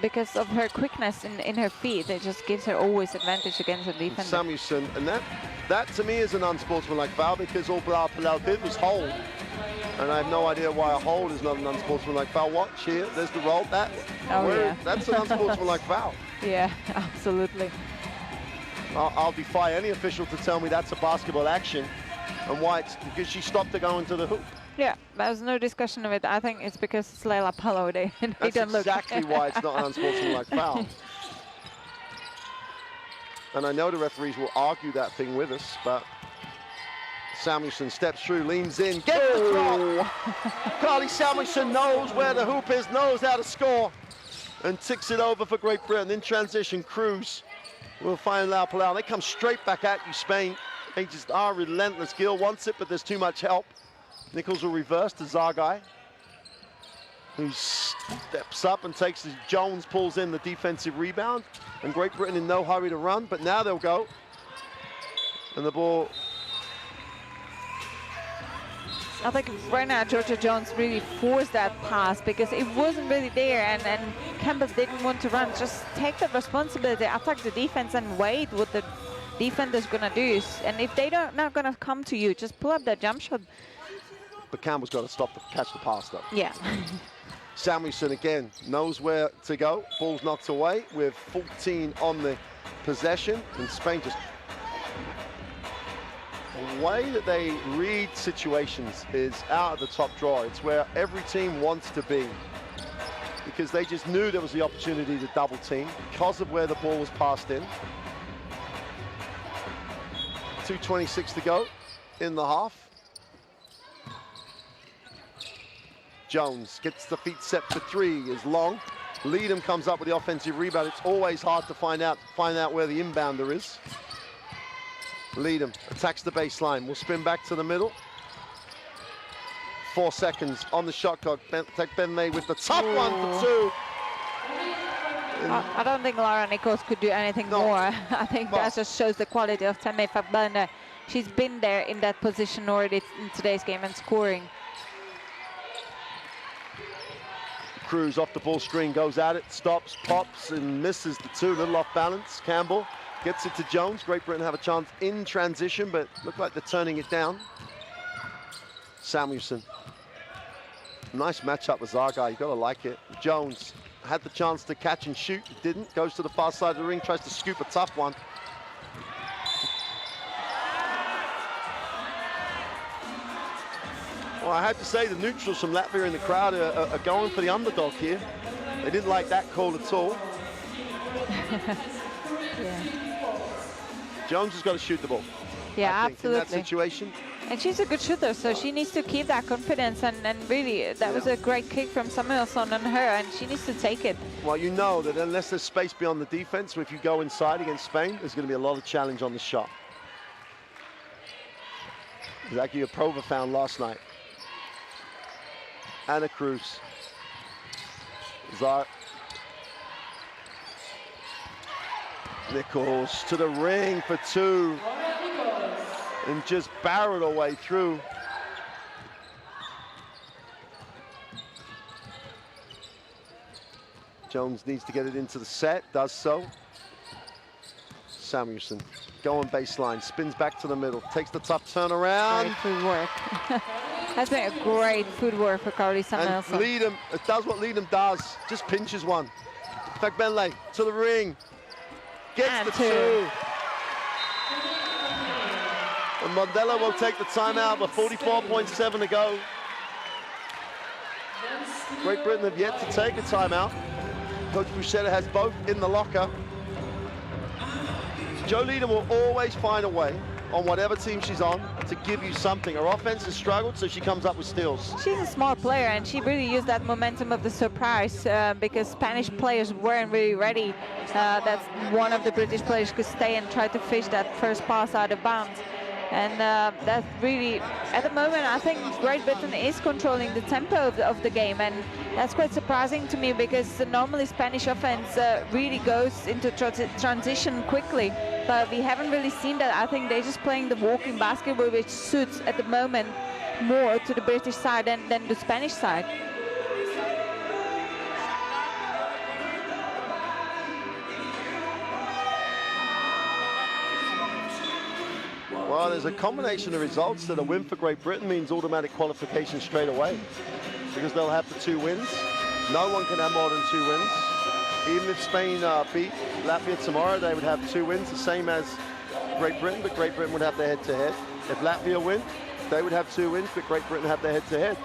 because of her quickness in her feet. It just gives her always advantage against the defender. Samuelson, and that to me is an unsportsmanlike foul, because all Palau did was hold. And I have no idea why a hold is not an unsportsmanlike foul. Watch here, there's the roll. That's an unsportsmanlike foul. Yeah, absolutely. I'll defy any official to tell me that's a basketball action, and why it's because she stopped to go into the hoop. Yeah, there's no discussion of it. I think it's because it's Leila Palo. They That's don't look. exactly why it's not an unsportsmanlike foul. And I know the referees will argue that thing with us, but Samuelson steps through, leans in, gets the drop. Carly Samuelson knows where the hoop is, knows how to score, and ticks it over for Great Britain. In transition, Cruz will find Lau Palau. They come straight back at you, Spain. They just are relentless. Gill wants it, but there's too much help. Nichols will reverse to Zagai, who steps up and takes his Jones, pulls in the defensive rebound, and Great Britain in no hurry to run, but now they'll go. And the ball. I think right now Georgia Jones really forced that pass because it wasn't really there, and Campbell didn't want to run. Just take that responsibility, attack the defense, and wait what the defender's gonna do. And if they not gonna come to you, just pull up that jump shot. But Campbell's got to stop to catch the pass, though. Yeah. Samuelson again knows where to go. Ball's knocked away with 14 on the possession, and Spain just. The way that they read situations is out of the top drawer. It's where every team wants to be, because they just knew there was the opportunity to double team because of where the ball was passed in. 2:26 to go in the half. Jones gets the feet set for 3, is long. Leadham comes up with the offensive rebound. It's always hard to find out where the inbounder is. Leadham attacks the baseline. We'll spin back to the middle. 4 seconds on the shot clock. Fagbenle with the tough one for 2. I don't think Laura Nichols could do anything more. I think that just shows the quality of Temme Fagbender. She's been there in that position already in today's game and scoring. Cruz off the ball screen, goes at it, stops, pops, and misses the two. Little off balance. Campbell gets it to Jones. Great Britain have a chance in transition, but look like they're turning it down. Samuelson. Nice matchup with Zagai. You gotta like it. Jones had the chance to catch and shoot. Didn't. Goes to the far side of the ring, tries to scoop a tough one. Well, I have to say the neutrals from Latvia in the crowd are going for the underdog here. They didn't like that call at all. Yeah. Jones has got to shoot the ball. Yeah, I think, absolutely. in that situation. And she's a good shooter, so she needs to keep that confidence. And really, that was a great kick from Samuelsson on her, and she needs to take it. Well, you know that unless there's space beyond the defense, if you go inside against Spain, there's going to be a lot of challenge on the shot. Exactly a Prova found last night. Anna Cruz. Nichols to the ring for two. And just barreled her way through. Jones needs to get it into the set, does so. Samuelson, going baseline, spins back to the middle, takes the tough turnaround. Great footwork. That's been a great footwork for Carly Samuelsson. And Leadham, it does what Leadham does, just pinches one. Fagbenle to the ring, gets and the two. And Mondello will take the timeout with 44.7 to go. Great Britain have yet to take a timeout. Coach Bruschetta has both in the locker. Jo Leadham will always find a way on whatever team she's on to give you something. Her offense has struggled, so she comes up with steals. She's a smart player, and she really used that momentum of the surprise because Spanish players weren't really ready. That one of the British players could stay and try to fish that first pass out of bounds. And that's really, at the moment, I think Great Britain is controlling the tempo of the game, and that's quite surprising to me because normally Spanish offense really goes into transition quickly, but we haven't really seen that. I think they're just playing the walking basketball, which suits at the moment more to the British side than the Spanish side. Well, there's a combination of results that a win for Great Britain means automatic qualification straight away because they'll have the 2 wins. No one can have more than 2 wins. Even if Spain beat Latvia tomorrow, they would have 2 wins, the same as Great Britain, but Great Britain would have their head-to-head. If Latvia win, they would have 2 wins, but Great Britain have their head-to-head.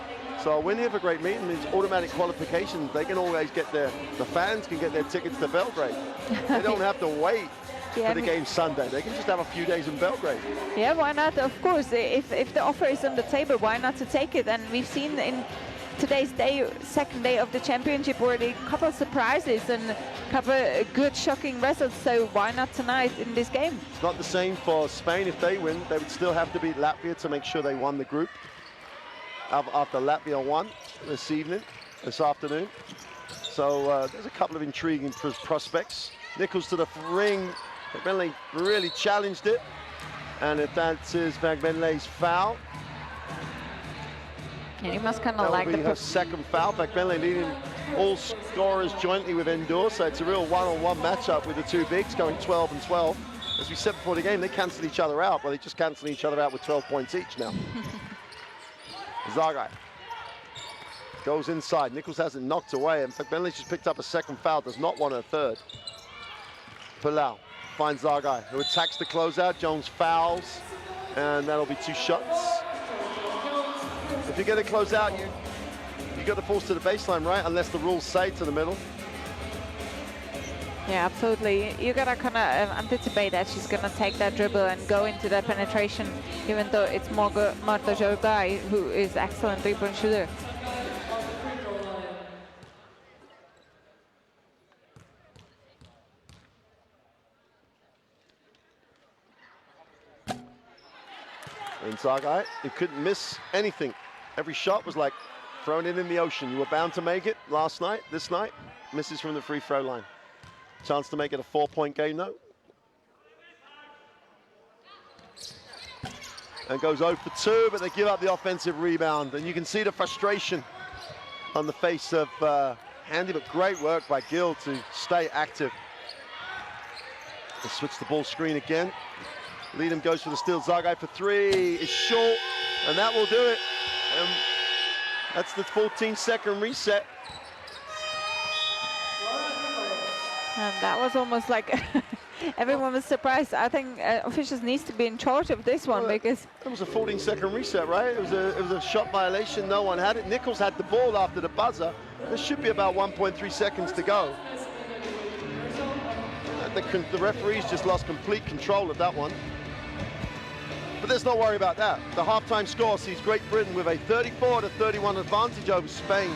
So a win here for Great Britain means automatic qualification. They can always get the fans can get their tickets to Belgrade. They don't have to wait for the game Sunday. They can just have a few days in Belgrade. Yeah, why not? Of course, if the offer is on the table, why not to take it? And we've seen in today's day, second day of the championship, already a couple of surprises and a couple of good, shocking results. So why not tonight in this game? It's not the same for Spain. If they win, they would still have to beat Latvia to make sure they won the group. After Latvia won this afternoon. So there's a couple of intriguing prospects. Nichols to the ring. Fagbenle really challenged it. And if that is Fagbenle's foul, and you must kind of like her second foul. Fagbenle leading all scorers jointly with Endor, so it's a real one-on-one matchup with the 2 bigs going 12 and 12. As we said before the game, they cancel each other out. Well, they just cancel each other out with 12 points each now. Zagai goes inside. Nichols hasn't knocked away, and Fagbenle's just picked up a second foul, does not want her third. Palau finds Zagai, who attacks the closeout. Jones fouls, and that'll be 2 shots. If you get a closeout, you got to force to the baseline, right? Unless the rules say to the middle. Yeah, absolutely. You gotta kind of anticipate that she's gonna take that dribble and go into that penetration, even though it's Marta Zagai, who is excellent 3-point shooter. And Zagai, you couldn't miss anything. Every shot was like throwing it in the ocean. You were bound to make it last night, this night. Misses from the free throw line. Chance to make it a 4-point game, though. And goes 0 for 2, but they give up the offensive rebound. And you can see the frustration on the face of Handy, but great work by Gill to stay active. They switch the ball screen again. Leadham goes for the steal. Zagai for 3 is short, and that will do it. That's the 14-second reset. And that was almost like everyone was surprised. I think officials needs to be in charge of this one, because it was a 14-second reset, right? It was a shot violation. No one had it. Nichols had the ball after the buzzer. There should be about 1.3 seconds to go. The referees just lost complete control of that one. But there's no worry about that. The halftime score sees Great Britain with a 34-31 advantage over Spain.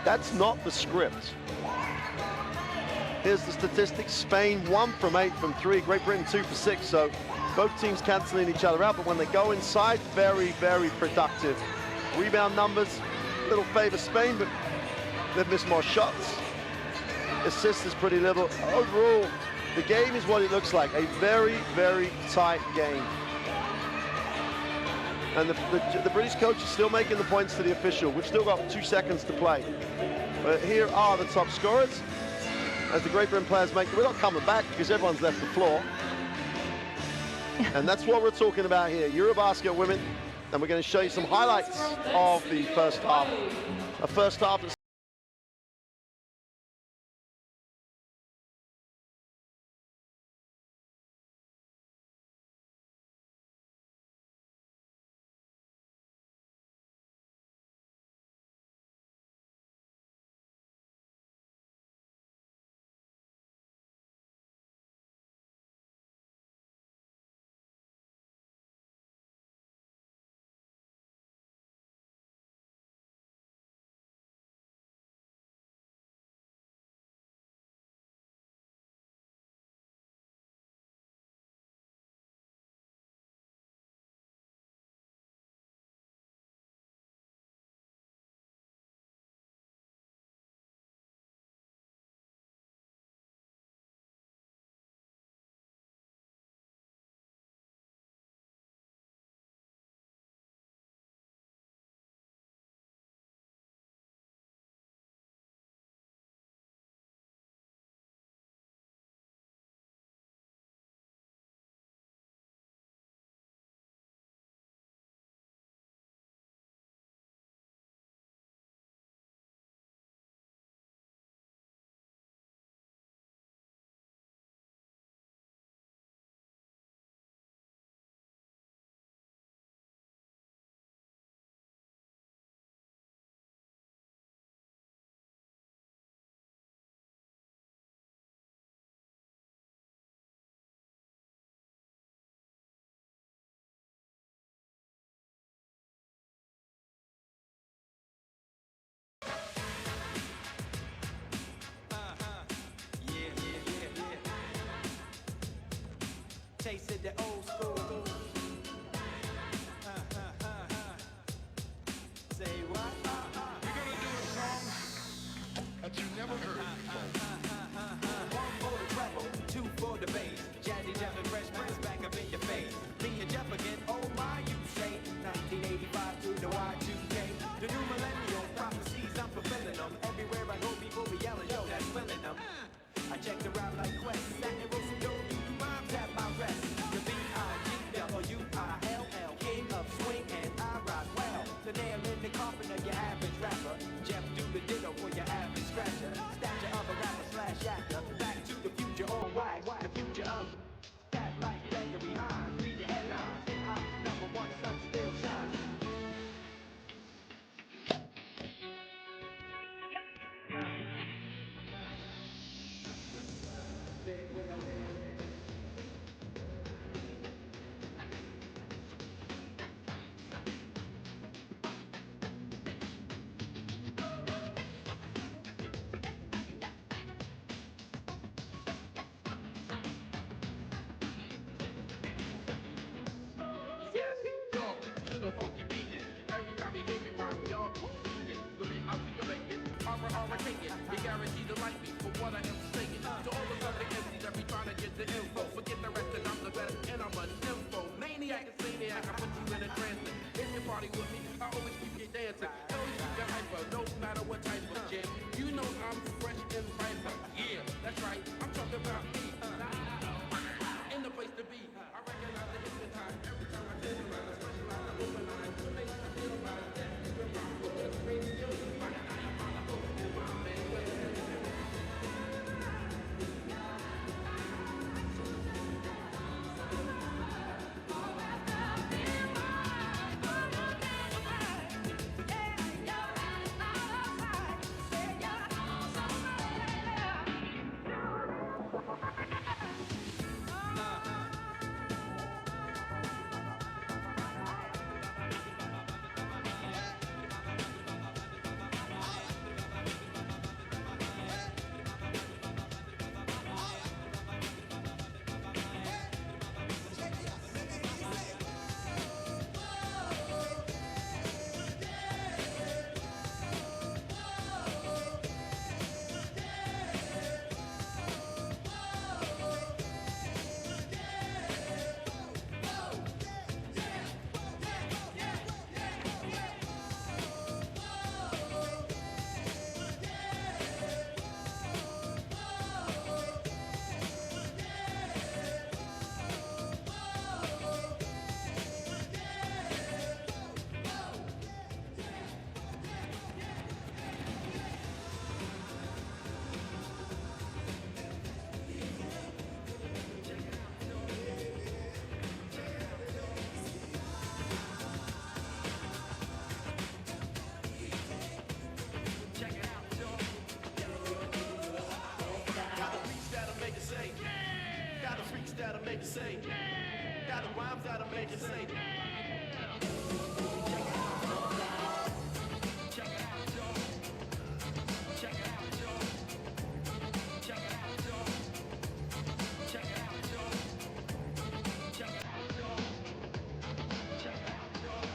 That's not the script. Here's the statistics. Spain 1 from 8 from 3. Great Britain 2 for 6. So both teams canceling each other out. But when they go inside, very, very productive. Rebound numbers, a little favor Spain, but they've missed more shots. Assists is pretty little. Overall, the game is what it looks like. A very, very tight game. And the British coach is still making the points to the official. We've still got 2 seconds to play. But here are the top scorers. As the Great Britain players make, we're not coming back because everyone's left the floor. And that's what we're talking about here. EuroBasket women. And we're going to show you some highlights of the first half. A first half that's tasted the old school. Say what? We're gonna do a song that you never heard before. 1 for the treble, 2 for the bass. Jazzy Jeff Fresh Prince back up in your face. Me and Jeff again, oh my, you say. 1985 to the Y2K. The new millennial prophecies, I'm fulfilling them. Everywhere I go, people be yelling, yo, that's filling them. I check the route like Quest, Satin Rose and Dope. You moms at my rest. The B-I-G-W. party with me, I always keep you dancing. Hell, you got hyper, no matter what type of jam. You know I'm fresh and viper. Yeah, that's right, I'm talking about me. In the place to be, I recognize the hypnotize. Every time I dance around, I specialize, I humanize. What makes me feel about that? You're wrong with the radio, you find it, I find it, oh, my man, that'll make you say, got the rhymes that'll make you say. Check it out, y'all. Check it out, y'all. Check it out, y'all. Check it out, y'all. Check it out, y'all. Check it out, y'all.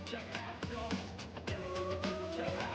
Check it out, y'all. Check it out, y'all.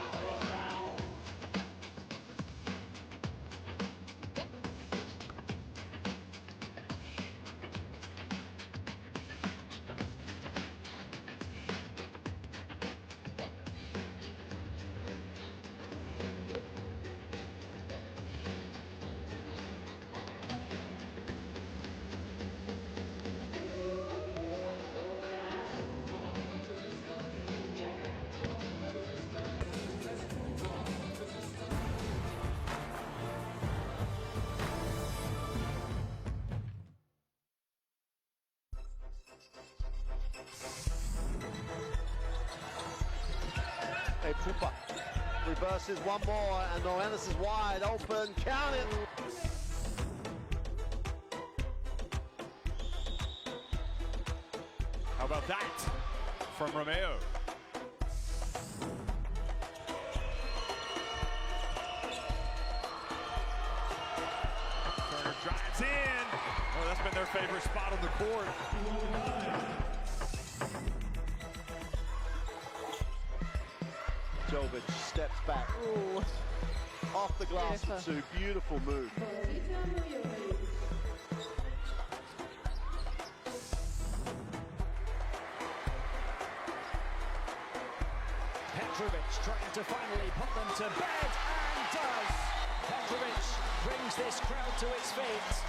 Hey, Pupa reverses one more, and Lorenz is wide open. Count it. How about that from Romeo? Turner drives in. Oh, that's been their favorite spot on the court. Jovic steps back. Ooh. Off the glass for two. Beautiful move. Petrovic trying to finally put them to bed, and does. Petrovic brings this crowd to its feet.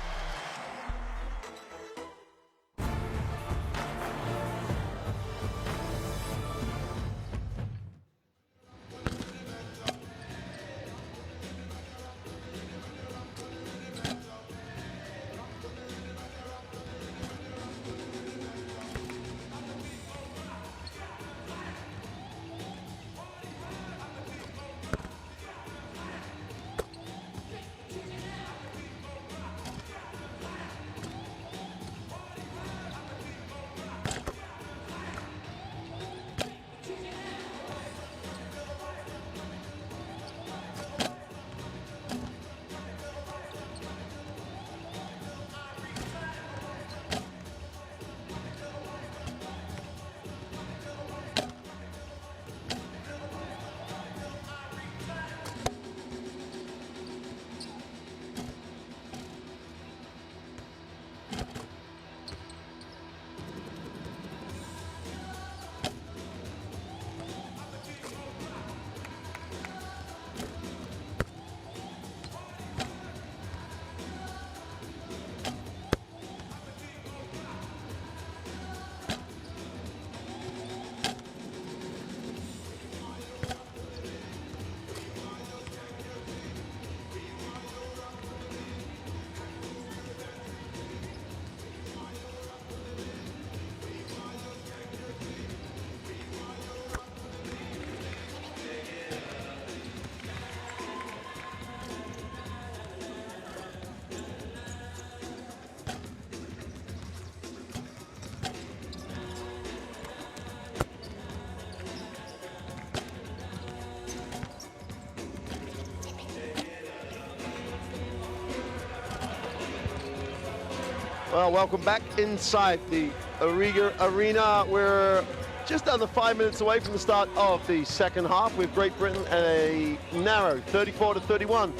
Well, welcome back inside the Riga Arena. We're just under 5 minutes away from the start of the second half, with Great Britain a narrow 34-31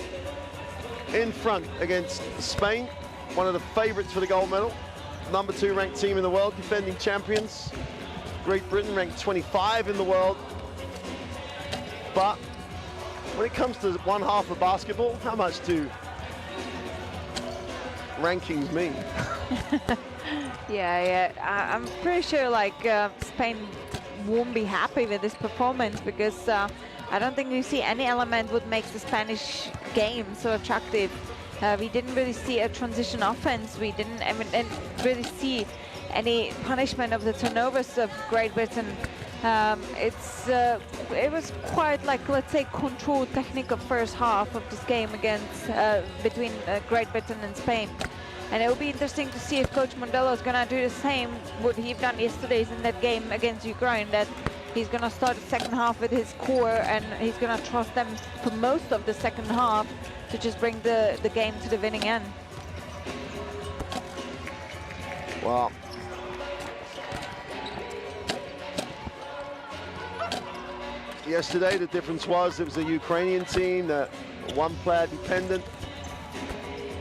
in front against Spain, one of the favorites for the gold medal. Number 2 ranked team in the world, defending champions. Great Britain ranked 25 in the world. But when it comes to one half of basketball, how much do rankings mean? Yeah. I'm pretty sure like Spain won't be happy with this performance, because I don't think we see any element what makes the Spanish game so attractive. We didn't really see a transition offense. We didn't really see any punishment of the turnovers of Great Britain. It was quite like, let's say, controlled technical first half of this game against between Great Britain and Spain. And it will be interesting to see if Coach Mondello is going to do the same what he done yesterday in that game against Ukraine, that he's going to start the second half with his core, and he's going to trust them for most of the second half to just bring the game to the winning end. Wow. Yesterday, the difference was it was a Ukrainian team that one player dependent.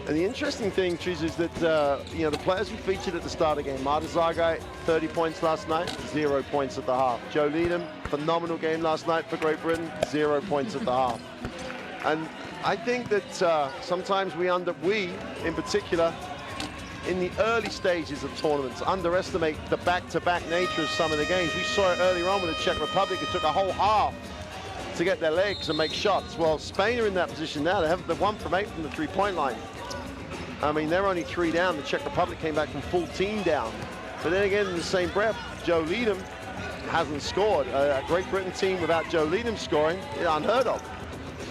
And the interesting thing, Triz, is that the players who featured at the start of the game, Marta Zagai, 30 points last night, 0 points at the half. Joe Leadham, phenomenal game last night for Great Britain, 0 points at the half. And I think that sometimes we in particular, in the early stages of tournaments, underestimate the back-to-back nature of some of the games. We saw it earlier on with the Czech Republic. It took a whole half to get their legs and make shots. Well, Spain are in that position now. They're 1 from 8 from the three-point line. I mean, they're only 3 down. The Czech Republic came back from 14 down. But then again, in the same breath, Joe Leadham hasn't scored. A Great Britain team without Joe Leadham scoring, unheard of.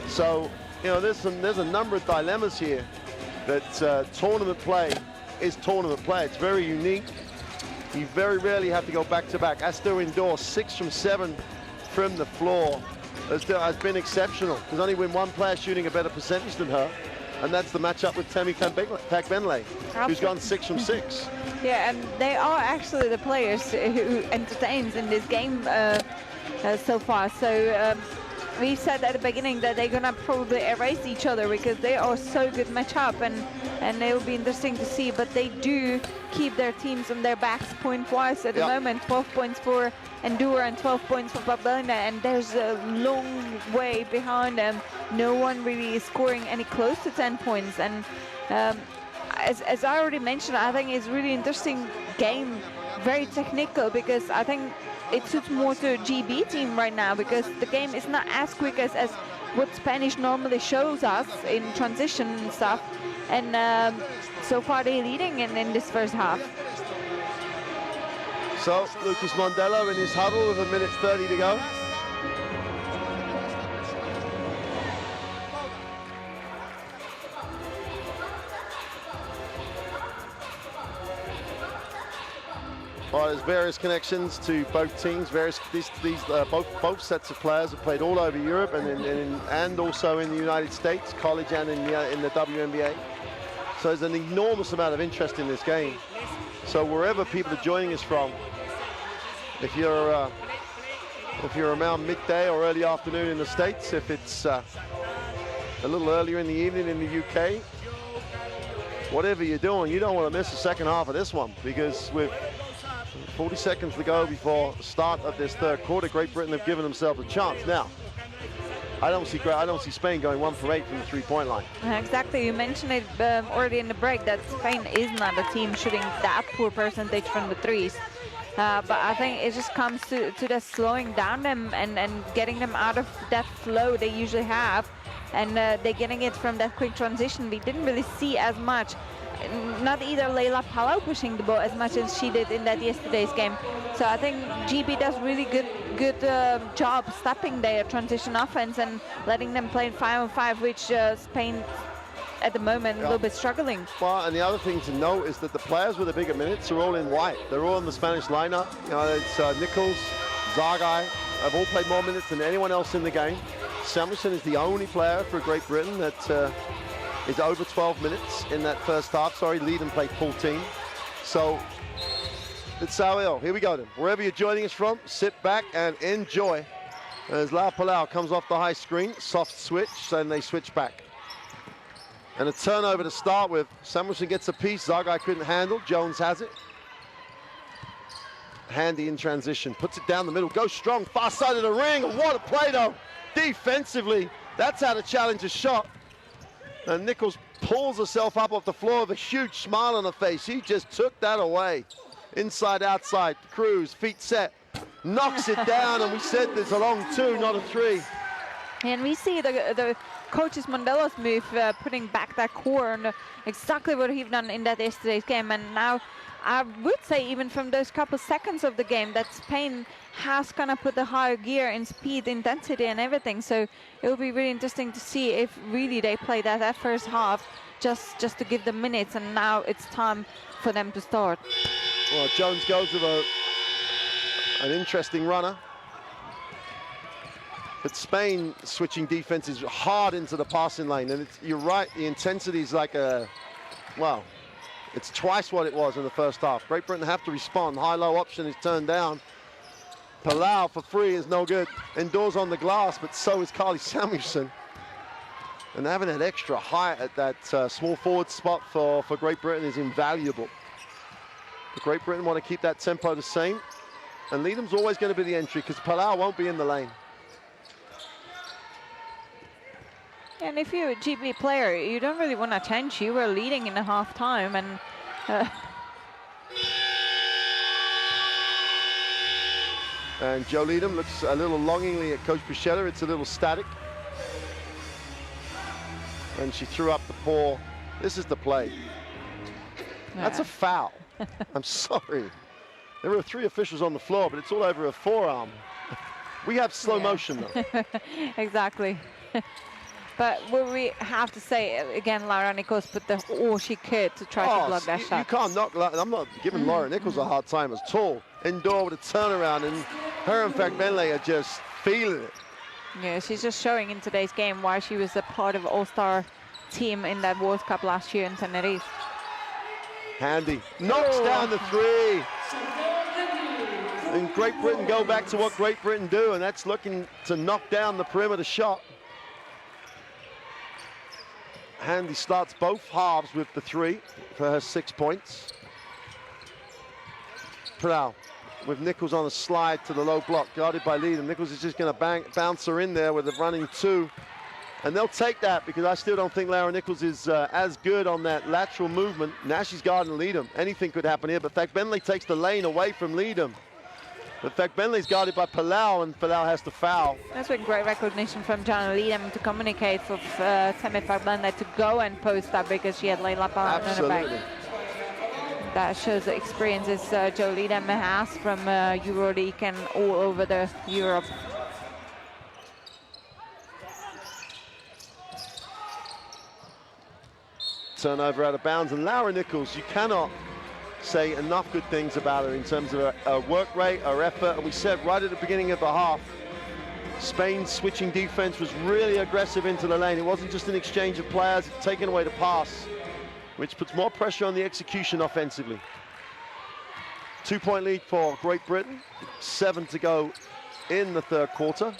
So, there's a number of dilemmas here that tournament play is tournament play. It's very unique. You very rarely have to go back-to-back. Astor Indoor, 6 from 7 from the floor, has been exceptional. There's only been one player shooting a better percentage than her, and that's the matchup with Temi Pakbenle, who's gone 6 from 6. Yeah, and they are actually the players who entertains in this game so far. So we said at the beginning that they're gonna probably erase each other because they are so good matchup, and it will be interesting to see. But they do keep their teams on their backs point-wise at the moment. 12 points for Endura and 12 points for Pakbenle, and there's a long way behind them. No one really is scoring any close to 10 points. And as I already mentioned, I think it's really interesting game, very technical, because I think it suits more to a GB team right now, because the game is not as quick as what Spanish normally shows us in transition and stuff. And so far they're leading in this first half. So Lucas Mondello in his huddle with 1:30 to go. Well, there's various connections to both teams. Both sets of players have played all over Europe and also in the United States, college and in the WNBA. So there's an enormous amount of interest in this game. So wherever people are joining us from, if you're around midday or early afternoon in the States, if it's a little earlier in the evening in the UK, whatever you're doing, you don't want to miss the second half of this one, because with 40 seconds to go before the start of this third quarter, Great Britain have given themselves a chance. Now, I don't see Spain going 1 from 8 from the three-point line. Exactly, you mentioned it already in the break that Spain is not a team shooting that poor percentage from the threes. But I think it just comes to the slowing down them and getting them out of that flow they usually have, and they're getting it from that quick transition. We didn't really see as much. Not either Leila Palau pushing the ball as much as she did in that yesterday's game. So I think GB does really good job stopping their transition offense and letting them play 5-on-5, which Spain at the moment a little bit struggling. Well, and the other thing to note is that the players with the bigger minutes are all in white. They're all in the Spanish lineup. It's Nichols, Zagai have all played more minutes than anyone else in the game. Samuelson is the only player for Great Britain that is over 12 minutes in that first half. Sorry, Leadham played 14. So it's Samuel. Here we go then. Wherever you're joining us from, sit back and enjoy. As Lau Palau comes off the high screen, soft switch, and they switch back. And a turnover to start with. Samuelson gets a piece, Zagai couldn't handle, Jones has it. Handy in transition, puts it down the middle, goes strong, far side of the ring, and what a play though. Defensively, that's how to challenge a shot. And Nichols pulls herself up off the floor with a huge smile on her face. He just took that away. Inside, outside, Cruz, feet set, knocks it down, and we said there's a long 2, not a 3. And we see the coach's Mondelo's move, putting back that core, and exactly what he's done in that yesterday's game. And now I would say even from those couple seconds of the game that Spain has kind of put the higher gear in speed, intensity and everything. So it will be really interesting to see if really they play that first half just to give them minutes, and now it's time for them to start. Well, Jones goes with an interesting runner. But Spain switching defenses hard into the passing lane, and you're right, the intensity is like well, it's twice what it was in the first half. Great Britain have to respond. High-low option is turned down. Palau for free is no good. Indoors on the glass, but so is Carly Samuelson. And having that extra height at that small forward spot for Great Britain is invaluable. But Great Britain want to keep that tempo the same. And Leadham's always going to be the entry because Palau won't be in the lane. And if you're a GB player, you don't really want to change. You were leading in the half time, and and Joe Leadham looks a little longingly at Coach Pichetta. It's a little static. And she threw up the paw. This is the play. That's a foul. I'm sorry. There were 3 officials on the floor, but it's all over her forearm. We have slow motion, though. Exactly. But what we have to say, again, Laura Nichols put all she could to try to block that shot. You can't knock, I'm not giving Laura Nichols a hard time. It's tall, indoor with a turnaround, and her and Fagbele are just feeling it. Yeah, she's just showing in today's game why she was a part of All-Star team in that World Cup last year in Tenerife. Handy, knocks down the 3. And Great Britain go back to what Great Britain do, and that's looking to knock down the perimeter shot. Handy starts both halves with the 3 for her 6 points. Palau with Nichols on a slide to the low block, guarded by Leadham. Nichols is just going to bounce her in there with a running 2. And they'll take that because I still don't think Laura Nichols is as good on that lateral movement. Now she's guarding Leadham. Anything could happen here, but Fagbele takes the lane away from Leadham. In fact, Bentley's guarded by Palau, and Palau has to foul. That's been great recognition from John Leadham to communicate for Temi Fagbele to go and post that because she had Leila Palau on her back. That shows the experiences Joe Leadham has from EuroLeague and all over the Europe. Turnover out of bounds, and Laura Nichols, you cannot say enough good things about her in terms of her work rate, her effort. And we said right at the beginning of the half, Spain's switching defense was really aggressive into the lane. It wasn't just an exchange of players, it's taken away the pass, which puts more pressure on the execution offensively. 2-point lead for Great Britain, 7 to go in the third quarter.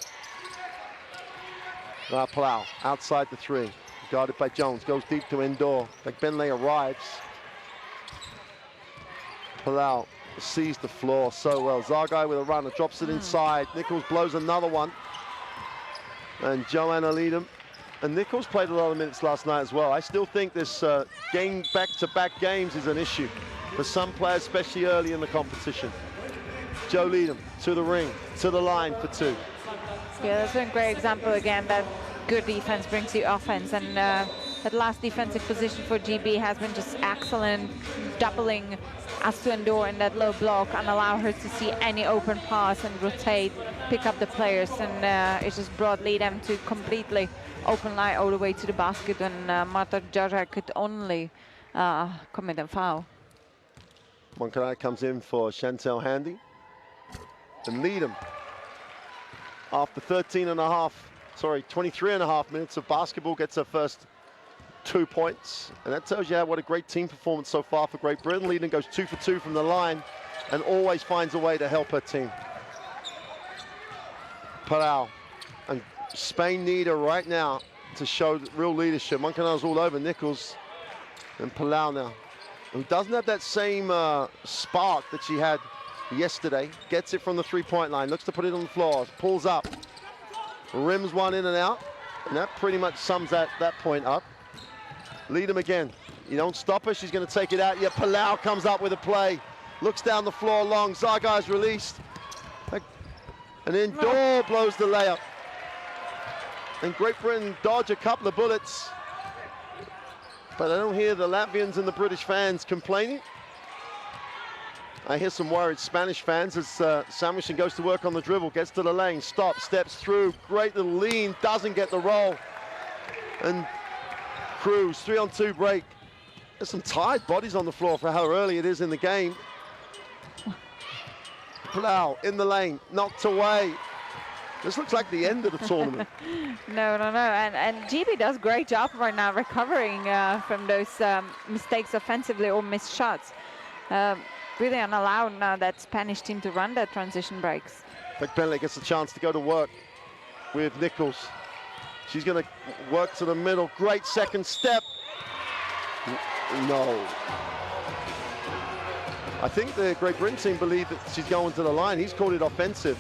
Palau outside the 3, guarded by Jones, goes deep to indoor. Bentley arrives. Palau sees the floor so well. Zagai with a runner, drops it inside. Nichols blows another one. And Joanna Leadham. And Nichols played a lot of minutes last night as well. I still think this game back-to-back games is an issue for some players, especially early in the competition. Joe Leadham to the ring, to the line for 2. Yeah, that's a great example again that good defense brings you offense, and that last defensive position for GB has been just excellent, doubling Astuendor in that low block and allow her to see any open pass and rotate, pick up the players, and it just brought Leadham to completely open line all the way to the basket when Marta Jaja could only commit a foul. Moncarai comes in for Chantel Handy. And Leadham, after 23 and a half minutes of basketball, gets her first 2 points. And that tells you what a great team performance so far for Great Britain. Leading goes 2 for 2 from the line and always finds a way to help her team. Palau. And Spain need her right now to show real leadership. Moncanello's all over Nichols and Palau now, who doesn't have that same spark that she had yesterday. Gets it from the three-point line, looks to put it on the floor, pulls up, rims one in and out, and that pretty much sums that point up. Lead him again. You don't stop her, she's going to take it out. Yeah, Palau comes up with a play, looks down the floor long, Zagai's released, and then Dor blows the layup. And Great Britain dodge a couple of bullets, but I don't hear the Latvians and the British fans complaining. I hear some worried Spanish fans as Samuelson goes to work on the dribble, gets to the lane, stops, steps through, great little lean, doesn't get the roll. And Cruz, 3-on-2 break. There's some tired bodies on the floor for how early it is in the game. Palau in the lane, knocked away. This looks like the end of the tournament. No. And GB does a great job right now recovering from those mistakes offensively or missed shots. Really unallowed now that Spanish team to run their transition breaks. But Bentley gets a chance to go to work with Nichols. She's going to work to the middle. Great second step. No. I think the Great Britain team believe that she's going to the line. He's called it offensive.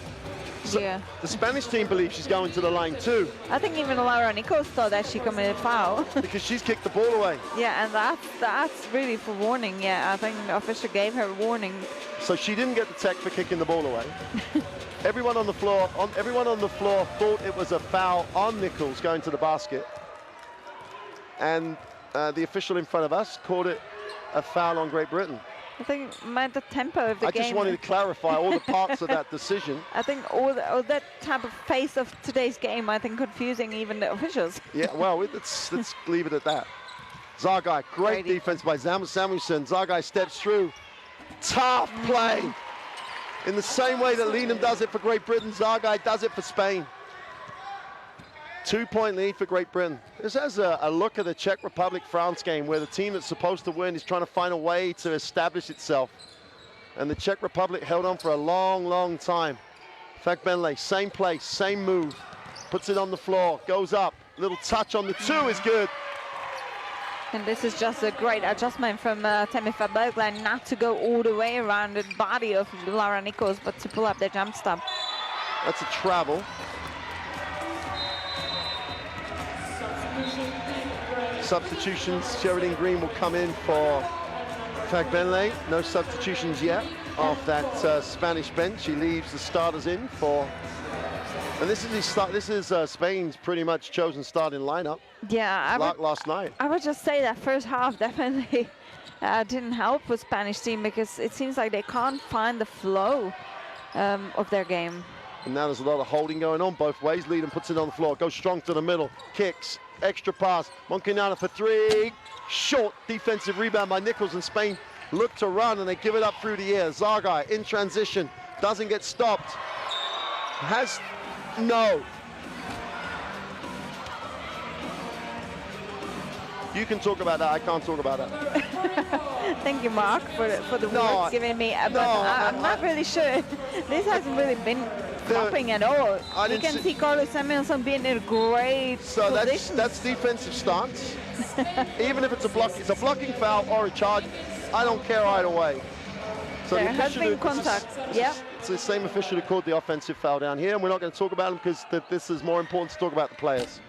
So yeah. The Spanish team believes she's going to the line too. I think even Laura Nichols thought that she committed foul. Because she's kicked the ball away. Yeah, and that's really for warning. Yeah, I think the official gave her a warning. So she didn't get the tech for kicking the ball away. Everyone on the floor thought it was a foul on Nichols going to the basket. And the official in front of us called it a foul on Great Britain. I think the tempo of the game. I just wanted to clarify all the parts of that decision. I think all that type of phase of today's game, I think confusing even the officials. Yeah, well, let's leave it at that. Zagai, great defense by Samuelson. Zagai steps through. Tough play. In the same way that Leenham does it for Great Britain, Zagai does it for Spain. 2-point lead for Great Britain. This has a look at the Czech Republic-France game where the team that's supposed to win is trying to find a way to establish itself. And the Czech Republic held on for a long, long time. Fagbenle, same place, same move. Puts it on the floor, goes up. Little touch on the two is good. And this is just a great adjustment from Temi Fagbenle not to go all the way around the body of Laura Nichols, but to pull up the jump stop. That's a travel. Substitutions, Sheridan Green will come in for Fagbenle. No substitutions yet off that Spanish bench. He leaves the starters in for, and this is Spain's pretty much chosen starting lineup. Yeah, last night. I would just say that first half definitely didn't help with Spanish team because it seems like they can't find the flow of their game. And now there's a lot of holding going on both ways. Leadham puts it on the floor, goes strong to the middle, kicks. Extra pass, Moncanello for three. Short defensive rebound by Nichols, and Spain look to run and they give it up through the air. Zagai in transition, doesn't get stopped. No. You can talk about that, I can't talk about that. Thank you, Mark, for the words given me. But I'm not really sure. This hasn't really been dropping at all. You can see Carlos Samuelson being in a great position. That's defensive stance. Even if it's a blocking foul or a charge, I don't care either way. So there has been contact. Yeah. It's the same official who called the offensive foul down here, and we're not going to talk about him because this is more important to talk about the players.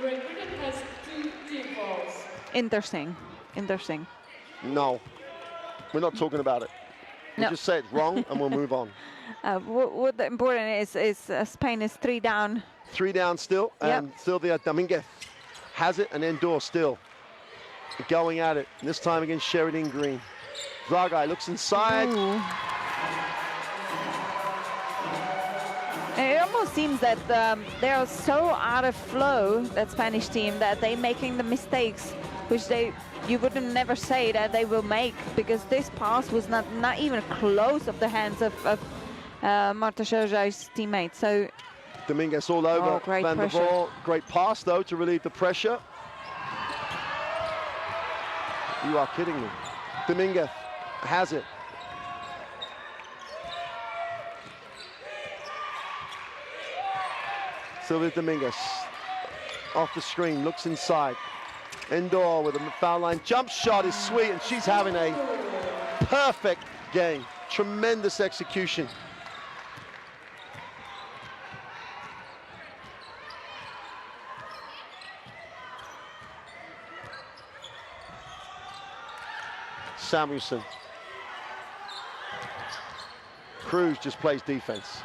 Great Britain has 2 team fouls. Interesting. No, we're not talking about it. We just say it's wrong and we'll move on. What the important is Spain is 3 down. 3 down still, and Silvia Dominguez has it, and Endor still going at it. This time against Sheridan Green. Zagai looks inside. Ooh. And it almost seems that they are so out of flow, that Spanish team, that they're making the mistakes which you would never say that they will make, because this pass was not even close of the hands of Marta Šožaj's teammate. So Dominguez all over great Van der pressure. Waal. Great pass, though, to relieve the pressure. You are kidding me. Dominguez has it. Sylvia Dominguez off the screen, looks inside. Indoor with a foul line. Jump shot is sweet, and she's having a perfect game. Tremendous execution. Samuelson. Cruz just plays defense.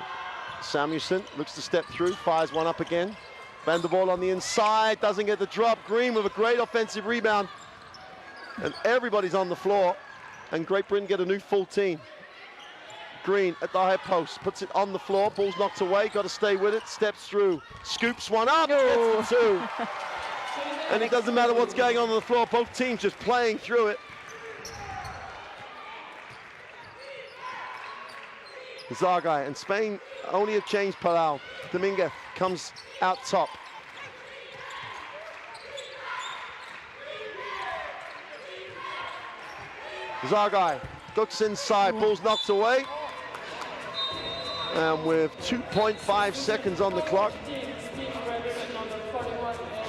Samuelson looks to step through, fires one up again. Van der Waal on the inside, doesn't get the drop. Green with a great offensive rebound. And everybody's on the floor. And Great Britain get a new full team. Green at the high post, puts it on the floor, ball's knocked away, got to stay with it, steps through, scoops one up, gets the two. And it doesn't matter what's going on the floor, both teams just playing through it. Zagai and Spain only have changed Palau. Dominguez comes out top. Zagai looks inside, ball's knocked away. And with 2.5 seconds on the clock,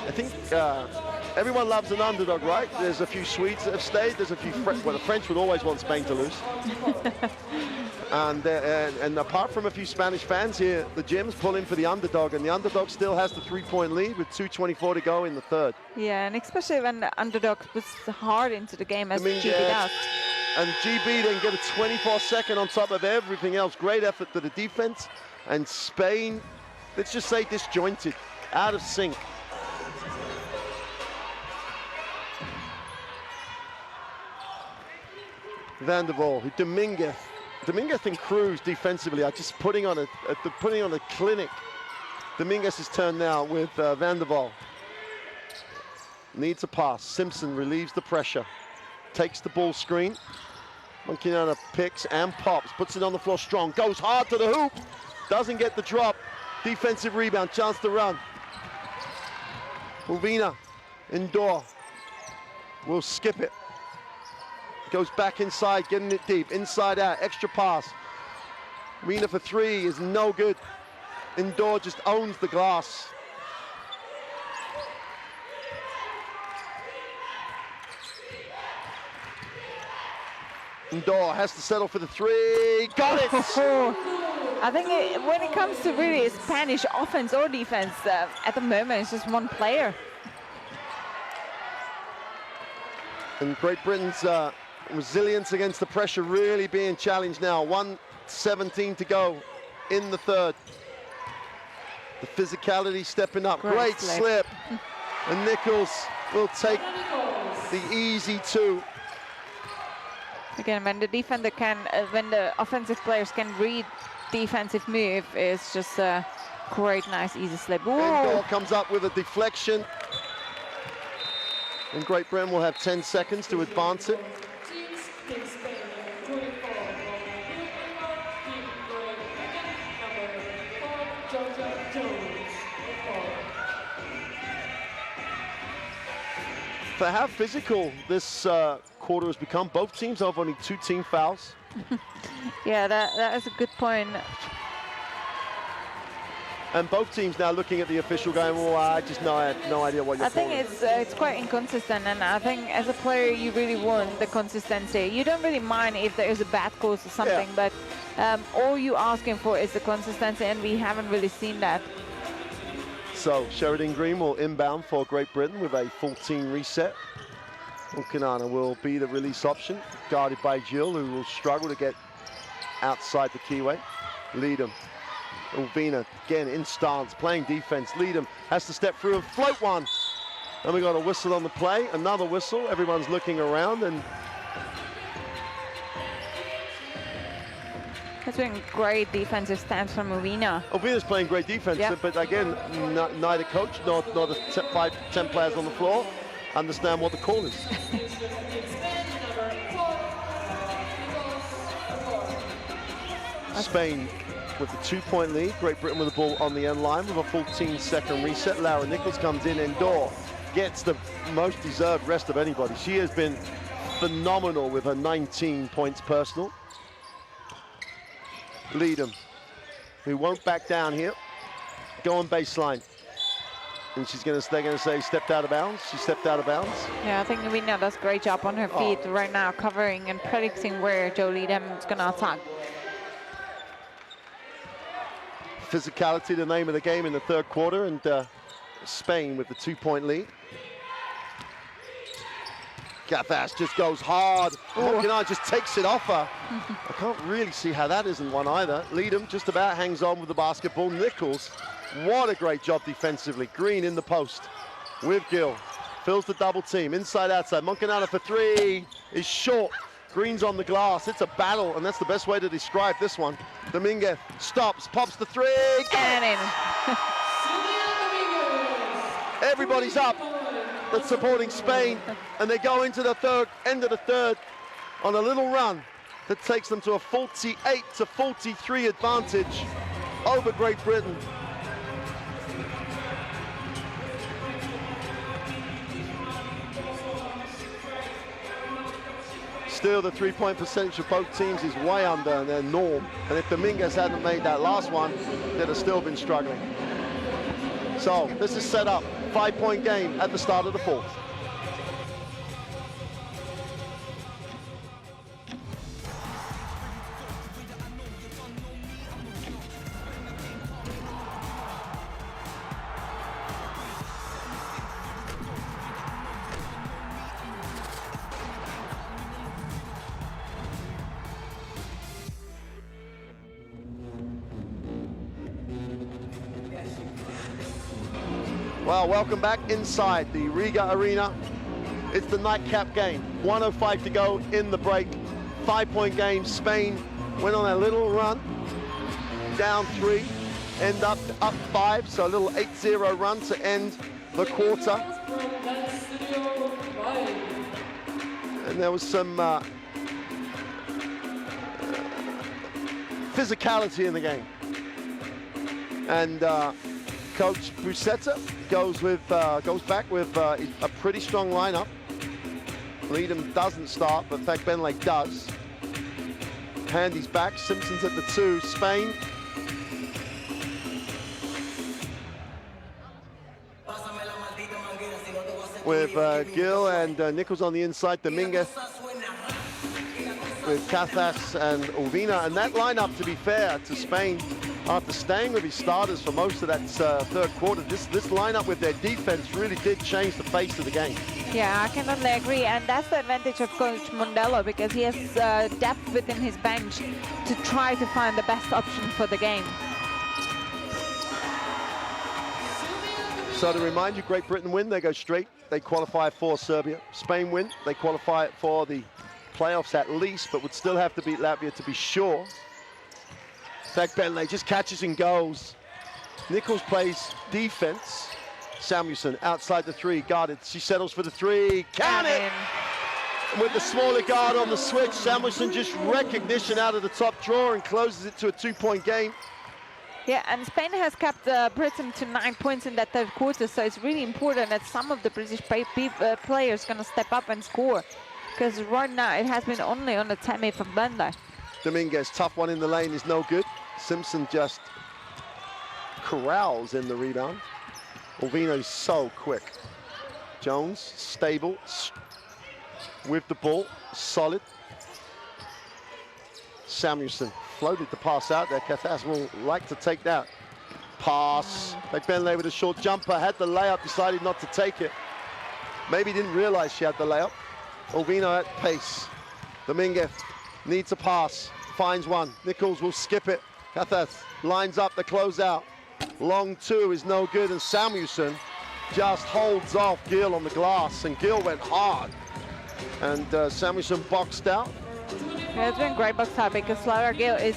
I think everyone loves an underdog, right? There's a few Swedes that have stayed. There's a few well, the French would always want Spain to lose. And apart from a few Spanish fans here, the Gems pull in for the underdog, and the underdog still has the 3-point lead with 2:24 to go in the third. Yeah, and especially when the underdog puts hard into the game as GB does. And GB then get a 24-second on top of everything else. Great effort to the defense. And Spain, let's just say disjointed, out of sync. Van der Waal, Dominguez and Cruz defensively are just putting on a clinic. Dominguez's turn now with Van der Waal. Needs a pass. Simpson relieves the pressure. Takes the ball screen. Monkinana picks and pops, puts it on the floor strong, goes hard to the hoop, doesn't get the drop. Defensive rebound, chance to run. Ulvina, indoor, will skip it. Goes back inside, getting it deep, inside out, extra pass. Rena for three is no good. Indoor just owns the glass. Indoor has to settle for the three. Got it! I think when it comes to really Spanish offense or defense, at the moment it's just one player. And Great Britain's resilience against the pressure really being challenged now. 1:17 to go in the third. The physicality stepping up. Great slip. And Nichols will take the easy two. Again, when the defender can, when the offensive players can read defensive move, it's just a great, nice, easy slip. Indoor comes up with a deflection. And Great Britain will have 10 seconds to advance it. For how physical this quarter has become, both teams have only 2 team fouls. Yeah, that is a good point. And both teams now looking at the official going, well, I just have no idea what you're calling. I think it's quite inconsistent, and I think as a player you really want the consistency. You don't really mind if there is a bad call or something, but all you're asking for is the consistency, and we haven't really seen that. So Sheridan Green will inbound for Great Britain with a full team reset. Monkinana will be the release option, guarded by Jill, who will struggle to get outside the keyway. Leadham, Ulvina, again in stance, playing defense. Leadham has to step through and float one. And we got a whistle on the play, another whistle. Everyone's looking around, and it's been great defensive stance from Ulvina. Ulvina's playing great defense, but again, neither coach nor the 5-10 players on the floor understand what the call is. Spain with the 2-point lead. Great Britain with the ball on the end line with a 14-second reset. Lara Nichols comes in indoor, gets the most deserved rest of anybody. She has been phenomenal with her 19 points personal. Leadham, who won't back down here, go on baseline. And they're going to say stepped out of bounds. She stepped out of bounds. Yeah, I think Uvina does a great job on her feet right now, covering and predicting where Joe Leadham is going to attack. Physicality, the name of the game in the third quarter, and Spain with the 2-point lead. Cathas just goes hard. Mokinai just takes it off her. I can't really see how that isn't one either. Leadham just about hangs on with the basketball. Nichols, what a great job defensively. Green in the post with Gill. Fills the double team, inside, outside. Moncanana for three is short. Green's on the glass. It's a battle, and that's the best way to describe this one. Dominguez stops, pops the three. And in. Everybody's up. That's supporting Spain, and they go into the end of the third on a little run that takes them to a 48-43 advantage over Great Britain. Still, the three-point percentage of both teams is way under their norm, and if Dominguez hadn't made that last one, they'd have still been struggling. So this is set up. 5-point game at the start of the fourth. Well, welcome back inside the Riga Arena. It's the nightcap game. 1:05 to go in the break. 5-point game. Spain went on a little run, down 3, end up 5, so a little 8-0 run to end the quarter. And there was some physicality in the game. And Coach Busetta goes back with a pretty strong lineup. Leadham doesn't start, but Benley does. Handy's back. Simpson's at the 2. Spain. With Gill and Nichols on the inside. Dominguez with Cathas and Uvina. And that lineup, to be fair to Spain, after staying with his starters for most of that third quarter, this lineup with their defense really did change the face of the game. Yeah, I can only agree, and that's the advantage of Coach Mondello, because he has depth within his bench to try to find the best option for the game. So to remind you, Great Britain win, they go straight. They qualify for Serbia. Spain win, they qualify for the playoffs at least, but would still have to beat Latvia to be sure. Benley just catches and goes. Nichols plays defense. Samuelson outside the 3, guarded. She settles for the 3. Count it! With the smaller guard on the switch, Samuelson just recognition out of the top drawer and closes it to a 2-point game. Yeah, and Spain has kept Britain to 9 points in that third quarter, so it's really important that some of the British players going to step up and score, because right now it has been only on the Tammy from Benley. Dominguez, tough one in the lane, is no good. Simpson just corrals in the rebound. Uvino's so quick. Jones, stable, with the ball, solid. Samuelson floated the pass out there. Cathas will like to take that. Pass. Benley with a short jumper, had the layup, decided not to take it. Maybe didn't realize she had the layup. Uvino at pace. Dominguez needs a pass, finds one. Nichols will skip it. Cathas lines up the closeout. Long 2 is no good, and Samuelson just holds off Gill on the glass, and Gill went hard. And Samuelson boxed out. Yeah, it's been great box out, because Lara Gill is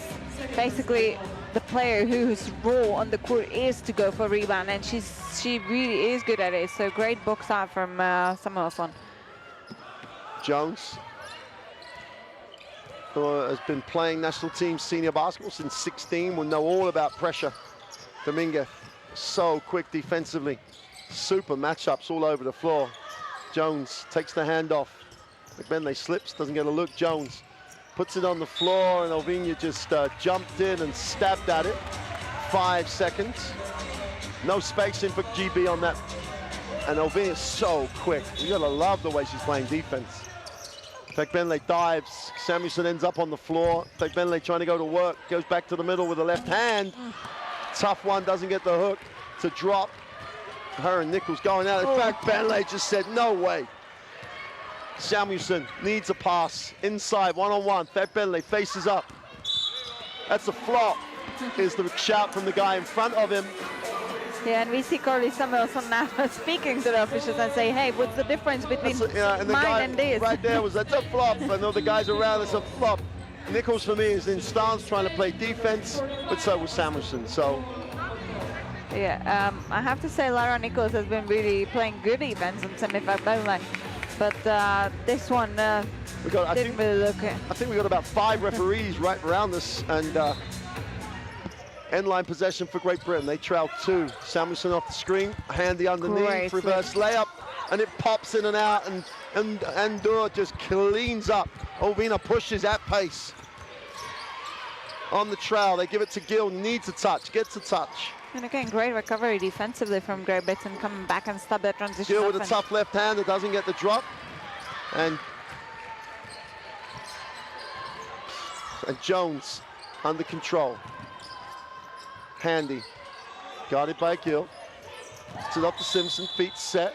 basically the player whose role on the court is to go for rebound, and she really is good at it. So great box out from Samuelson. Jones. who has been playing national team senior basketball since 16, will know all about pressure. Dominguez, so quick defensively. Super matchups all over the floor. Jones takes the handoff. McBenley slips, doesn't get a look. Jones puts it on the floor, and Ovina just jumped in and stabbed at it. 5 seconds. No spacing for GB on that. And Ovina's so quick. You gotta love the way she's playing defense. Fekbenle dives. Samuelson ends up on the floor. Fekbenle trying to go to work. Goes back to the middle with the left hand. Tough one, doesn't get the hook to drop. Her and Nichols going out. In fact, Fekbenle just said, no way. Samuelson needs a pass. Inside, one-on-one. Fekbenle faces up. That's a flop, is the shout from the guy in front of him. Yeah, and we see Corley Samuelson now speaking to the officials and say, hey, what's the difference between and the mine guy and this? right there was, that's a flop. I know the guys around, it's a flop. Nichols, for me, is in stance, trying to play defense, but so was Samuelson, so. Yeah, I have to say Lara Nichols has been really playing good defense on semi-final, but this one didn't really look it. I think we got about 5 referees right around this, and end line possession for Great Britain. They trail 2. Samuelson off the screen, handy underneath, Great reverse layup, and it pops in and out, and Andor just cleans up. Ovina pushes at pace. On the trail, they give it to Gill, needs a touch, gets a touch. And again, great recovery defensively from Great Britain, coming back and stop that transition. Gill with a tough left hand that doesn't get the drop. And Jones under control. Handy, guarded by Gill. Puts it up to Simpson, feet set.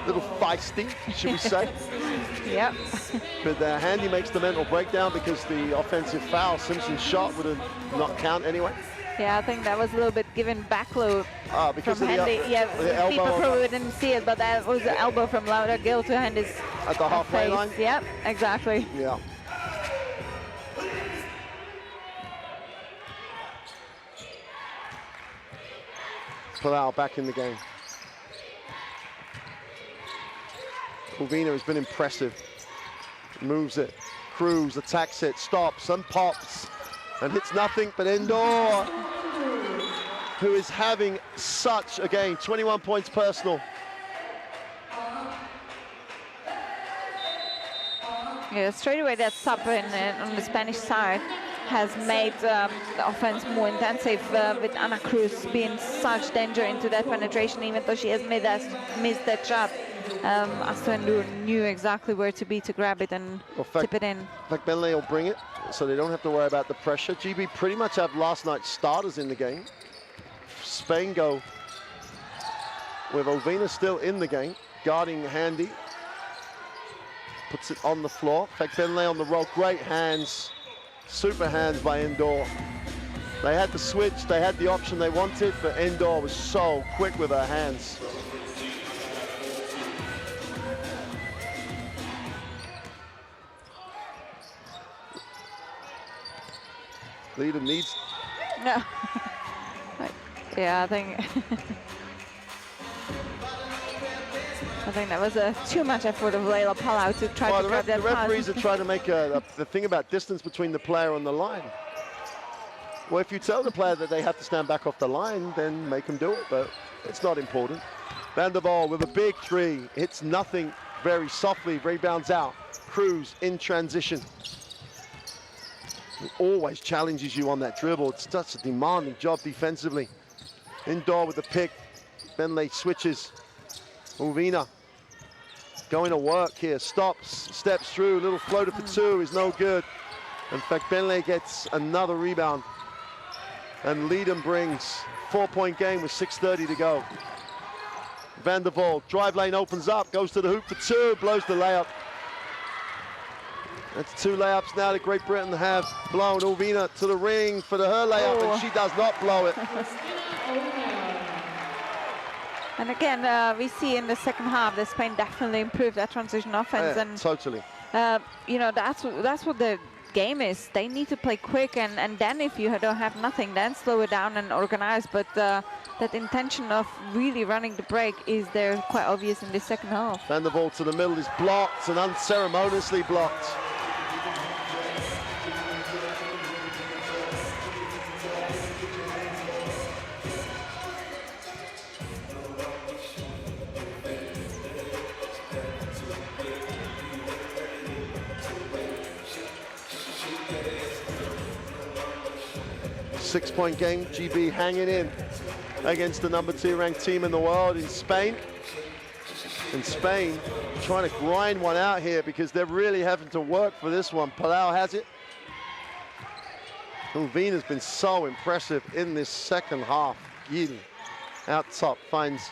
Little feisty, should we say? Yep. But Handy makes the mental breakdown because the offensive foul, Simpson's shot, would have not count anyway. Yeah, I think that was a little bit given backload because from of Handy. Yeah, the people elbow probably didn't see it, but that was the elbow from Laura Gill to Handy's at the halfway face. line? Yep, exactly. Yeah. Palau back in the game. Ovina has been impressive. Moves it, Cruz attacks it, stops and pops, and hits nothing but Endor, who is having such a game. 21 points personal. Yeah, straight away that sub on the Spanish side has made the offense more intensive with Ana Cruz being such danger into that penetration, even though she has missed that shot. Astendur knew exactly where to be to grab it and tip it in. Fekbenle will bring it, so they don't have to worry about the pressure. GB pretty much have last night's starters in the game. Spain go with Ovina still in the game, guarding Handy. Puts it on the floor. Fekbenle on the roll. Great hands, super hands by Endor. They had the switch, they had the option they wanted, but Endor was so quick with her hands. Leader needs. No. Yeah, I think. I think that was too much effort of Leila Palau to try to grab that pass. The referees pass. are trying to make the thing about distance between the player and the line. Well, if you tell the player that they have to stand back off the line, then make them do it, but it's not important. Van der Waal with a big 3, hits nothing, very softly, rebounds out. Cruz in transition. He always challenges you on that dribble. It's such a demanding job defensively. Indoor with the pick. Benley switches. Ovina going to work here. Stops, steps through. Little floater for 2 is no good. In fact, Benley gets another rebound. And Leedham brings 4-point game with 6:30 to go. Van der Waal, drive lane opens up, goes to the hoop for 2, blows the layup. That's 2 layups now that Great Britain have blown. Ovina to the ring for her layup, and she does not blow it. And again, we see in the second half that Spain definitely improved that transition offense. Yeah, and totally. you know, that's what the game is. They need to play quick, and then if you don't have nothing, then slow it down and organize. But that intention of really running the break is there quite obvious in the second half. Then the ball to the middle is blocked and unceremoniously blocked. Six-point game, GB hanging in against the number 2 ranked team in the world in Spain. And Spain trying to grind one out here because they're really having to work for this one. Palau has it. Ulvin has been so impressive in this second half. Yili out top finds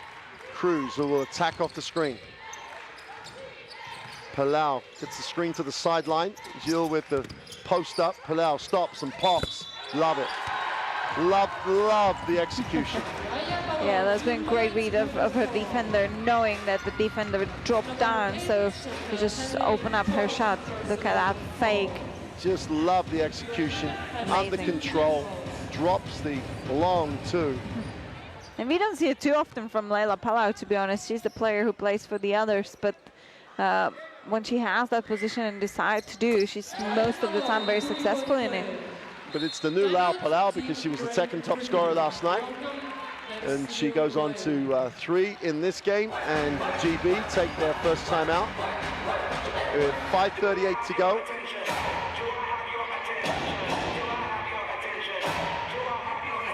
Cruz, who will attack off the screen. Palau gets the screen to the sideline. Gilles with the post up. Palau stops and pops. Love it. Love the execution. Yeah, that's been a great read of her defender, knowing that the defender would drop down, so to just open up her shot. Look at that fake. Just love the execution. Amazing. Under control, drops the long two. And we don't see it too often from Leila Palau, to be honest. She's the player who plays for the others, but when she has that position and decides to do, she's most of the time very successful in it. But it's the new Lau Palau because she was the second top scorer last night. And she goes on to 3 in this game, and GB take their first time out. With 5:38 to go.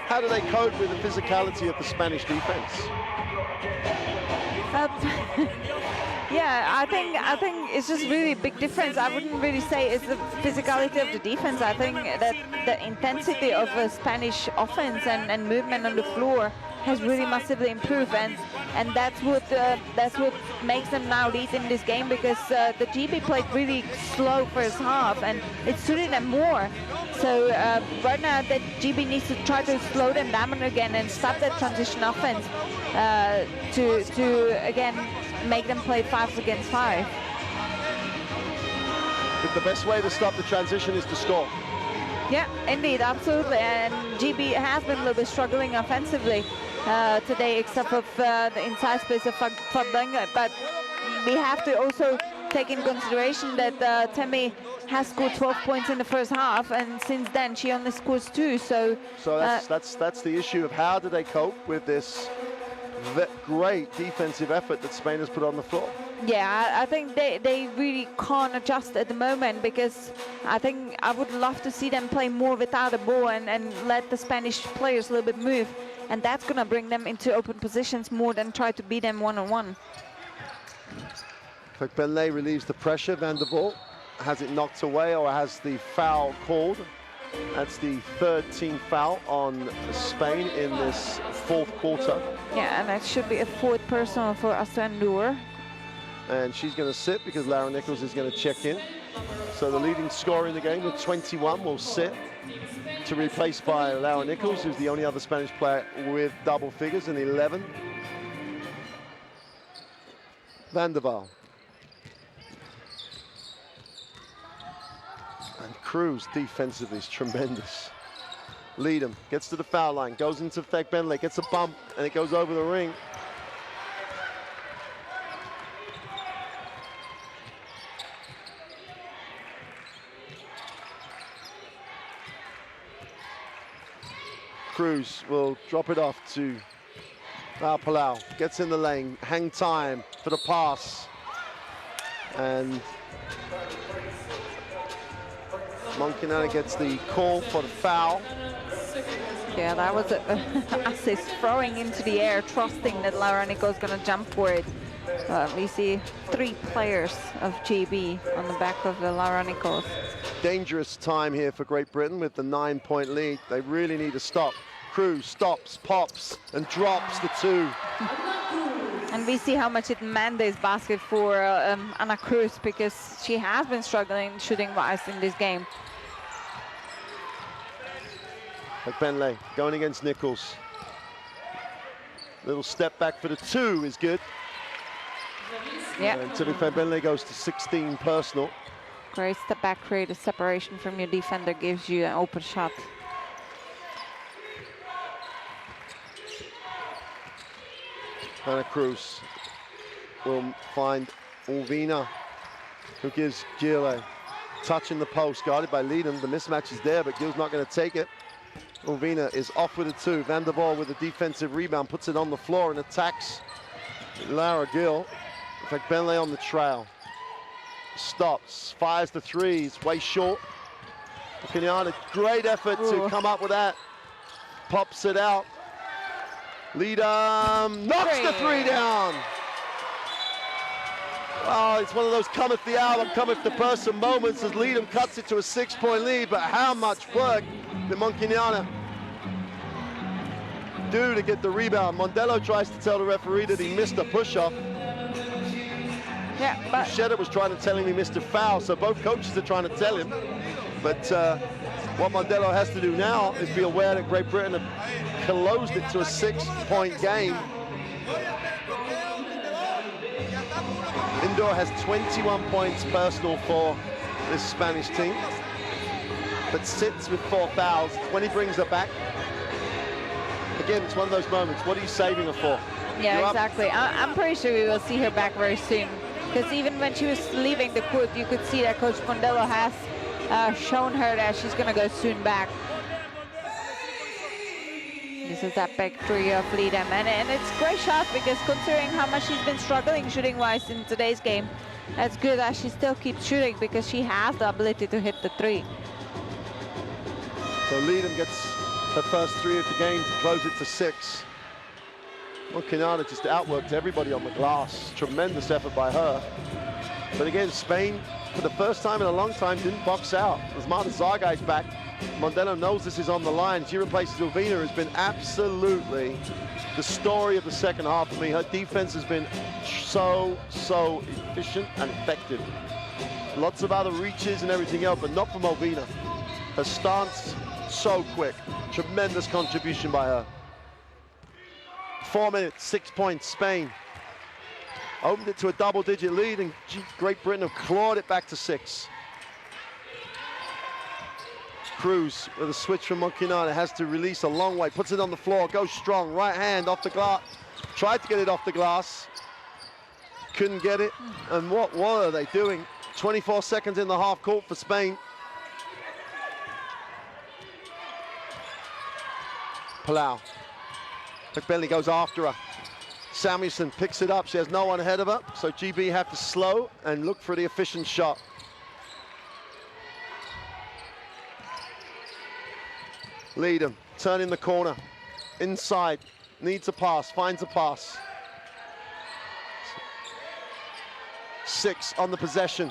How do they cope with the physicality of the Spanish defense? Yeah, I think it's just really a big difference. I wouldn't really say it's the physicality of the defense. I think that the intensity of a Spanish offense and movement on the floor has really massively improved, and that's what makes them now lead in this game, because the GB played really slow first half and it suited them more. So right now that GB needs to try to slow them down again and stop that transition offense to again make them play 5 against 5. But the best way to stop the transition is to score. Yeah, indeed, absolutely. And GB has been a little bit struggling offensively today, except for the inside space of FIBA. But we have to also take in consideration that Temi has scored 12 points in the first half, and since then she only scores 2. So that's the issue of how do they cope with this great defensive effort that Spain has put on the floor. Yeah, I think they really can't adjust at the moment, because I think I would love to see them play more without the ball and let the Spanish players a little bit move, and that's going to bring them into open positions more than try to beat them one-on-one. Benley relieves the pressure. Van der Vaart has it knocked away or has the foul called. That's the 3rd team foul on Spain in this 4th quarter. Yeah, and that should be a 4th personal for Astandur. And she's going to sit because Lara Nichols is going to check in. So the leading scorer in the game with 21 will sit, to be replaced by Lara Nichols, who's the only other Spanish player with double figures in 11. Van der Vaart. And Cruz defensively is tremendous. Leadham gets to the foul line, goes into Benley, gets a bump, and it goes over the ring. Cruz will drop it off to Palau. Gets in the lane, hang time for the pass. And Monkinana gets the call for the foul. Yeah, that was an assist, throwing into the air, trusting that Lara Nichols is going to jump for it. We see 3 players of GB on the back of the Lara Nichols. Dangerous time here for Great Britain with the 9-point lead. They really need to stop. Cruz stops, pops, and drops the 2. And we see how much it meant this basket for Anna Cruz, because she has been struggling shooting-wise in this game. Benley going against Nichols. Little step back for the 2 is good. Yeah. And to be fair, Benley goes to 16 personal. Great step back, create a separation from your defender, gives you an open shot. Anna Cruz will find Ulvina, who gives Gil a touch in the post, guarded by Leedham. The mismatch is there, but Gil's not going to take it. Ulvina is off with it too. Van der Waal with a defensive rebound, puts it on the floor and attacks Lara Gil. In fact, Benley on the trail. Stops, fires the threes, way short. Kenyatta, great effort to come up with that. Pops it out. Leedham knocks the three down. Oh, it's one of those cometh the hour, cometh the person moments as Leedham cuts it to a 6-point lead, but how much work did Monchignana do to get the rebound? Mondello tries to tell the referee that he missed a push-off. Yeah, but Shedder was trying to tell him he missed a foul, so both coaches are trying to tell him. But what Mondello has to do now is be aware that Great Britain have closed it to a 6-point game. Indoor has 21 points personal for this Spanish team, but sits with 4 fouls when he brings her back. Again, it's one of those moments. What are you saving her for? yeah, exactly. I'm pretty sure we will see her back very soon. Because even when she was leaving the court, you could see that Coach Mondello has shown her that she's going to go soon back. This is that big three of Leedham, and it's a great shot because considering how much she's been struggling shooting-wise in today's game, that's good that she still keeps shooting because she has the ability to hit the three. So Leedham gets her first 3 of the game to close it to 6. Monchignana just outworked everybody on the glass. Tremendous effort by her. But again, Spain, for the first time in a long time, didn't box out. As Marta Zargai's back, Mondello knows this is on the line. She replaces Ulvina, who's been absolutely the story of the second half for me. Her defense has been so efficient and effective. Lots of other reaches and everything else, but not from Ulvina. Her stance, so quick. Tremendous contribution by her. 4 minutes, 6 points, Spain. Opened it to a double-digit lead, and Great Britain have clawed it back to 6. Cruz with a switch from Monchignana, has to release a long way, puts it on the floor, goes strong, right hand off the glass. Tried to get it off the glass, couldn't get it. And what are they doing? 24 seconds in the half court for Spain. Palau. McBentley goes after her. Samuelson picks it up. She has no one ahead of her, so GB have to slow and look for the efficient shot. Leedham, turning the corner. Inside, needs a pass, finds a pass. 6 on the possession.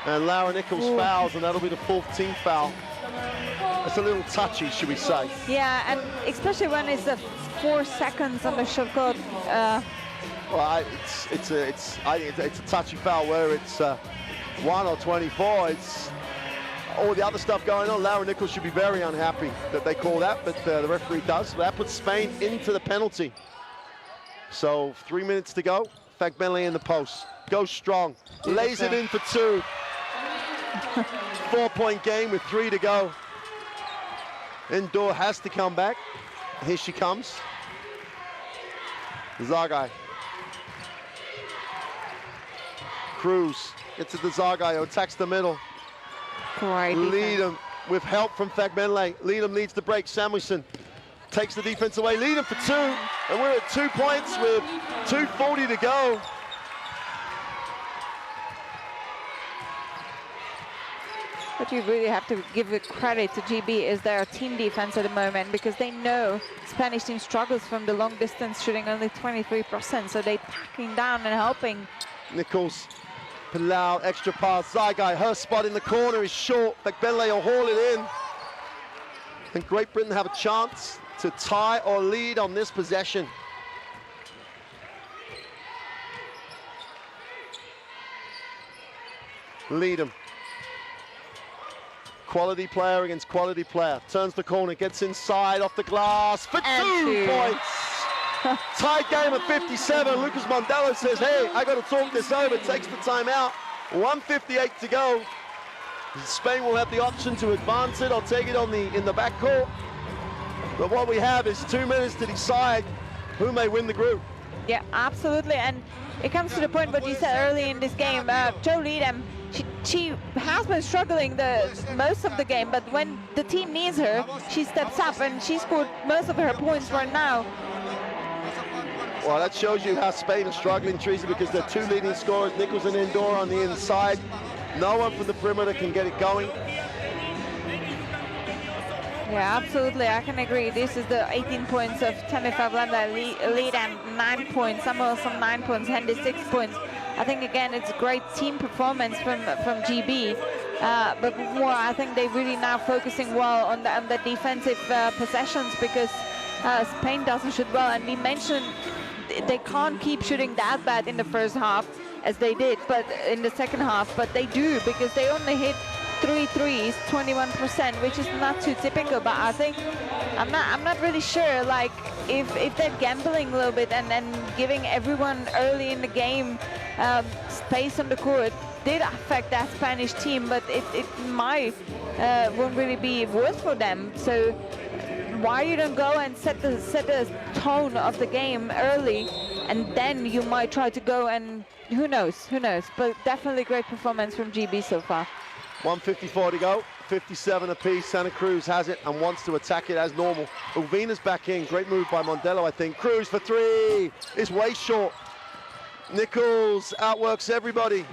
And Laura Nichols fouls, and that'll be the 4th team foul. It's a little touchy, should we say? Yeah, and especially when it's 4 seconds on the shot clock. Well, it's a touchy foul where it's 1 or 24. It's all the other stuff going on. Laura Nichols should be very unhappy that they call that, but the referee does. That puts Spain into the penalty. So 3 minutes to go. Bentley in the post. Goes strong. Lays it in for 2. 4-point game with 3 to go. Indoor has to come back. Here she comes. Zargai. Cruz gets it to Zargai, who attacks the middle. Great Leedham with help from Fagbenle. Leedham leads the break. Samuelson takes the defense away. Leedham for 2, and we're at 2 points with 2:40 to go. What you really have to give it credit to GB is their team defense at the moment, because they know Spanish team struggles from the long distance, shooting only 23%, so they're packing down and helping. Nichols, Palau, extra pass, Zygai, her spot in the corner is short. Fagbenle will haul it in. And Great Britain have a chance to tie or lead on this possession. Leedham. Quality player against quality player. Turns the corner, gets inside, off the glass for 2 points. Tied game at 57. Lucas Mondello says, hey, I got to talk this over. Takes the timeout. 1:58 to go. Spain will have the option to advance it or take it on in the backcourt. But what we have is 2 minutes to decide who may win the group. Yeah, absolutely. And it comes to the point what you said early in this game. Jo Liedem, she has been struggling most of the game, but when the team needs her, she steps up, and she scored most of her points right now. Well, that shows you how Spain is struggling, Teresa, because their two leading scorers, Nichols and Endor, on the inside. No one from the perimeter can get it going. Yeah, absolutely, I can agree. This is the 18 points of Temi Fablanda, Liedem 9 points, Samuelsson 9 points, Hendy 6 points. I think, again, it's a great team performance from GB. But more, I think they're really now focusing well on the defensive possessions, because Spain doesn't shoot well. And we mentioned they can't keep shooting that bad in the first half as they did, but in the second half, but they do, because they only hit 3 threes, 21%, which is not too typical. But I think I'm not really sure, like, if they're gambling a little bit and giving everyone early in the game space on the court did affect that Spanish team, but it might won't really be worth for them. So why you don't go and set the tone of the game early, and then you might try to go, and who knows, but definitely great performance from GB so far. 1:54 to go, 57 apiece. Santa Cruz has it and wants to attack it as normal. Ulvina's back in, great move by Mondello, I think. Cruz for three, is way short. Nichols outworks everybody.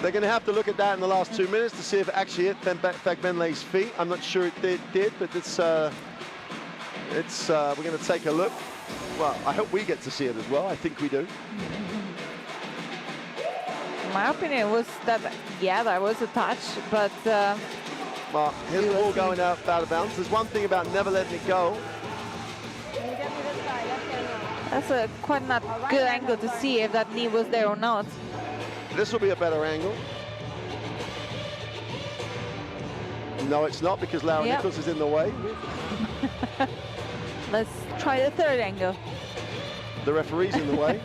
They're going to have to look at that in the last 2 minutes to see if it actually hit Fagbenlei's feet. I'm not sure it did, but we're going to take a look. Well, I hope we get to see it as well. I think we do. My opinion was that, yeah, that was a touch, but... well, here's the ball going out of bounds. There's one thing about never letting it go. That's a quite not good angle to see if that knee was there or not. This will be a better angle. No, it's not, because Laura Nichols is in the way. Let's try the third angle. The referee's in the way.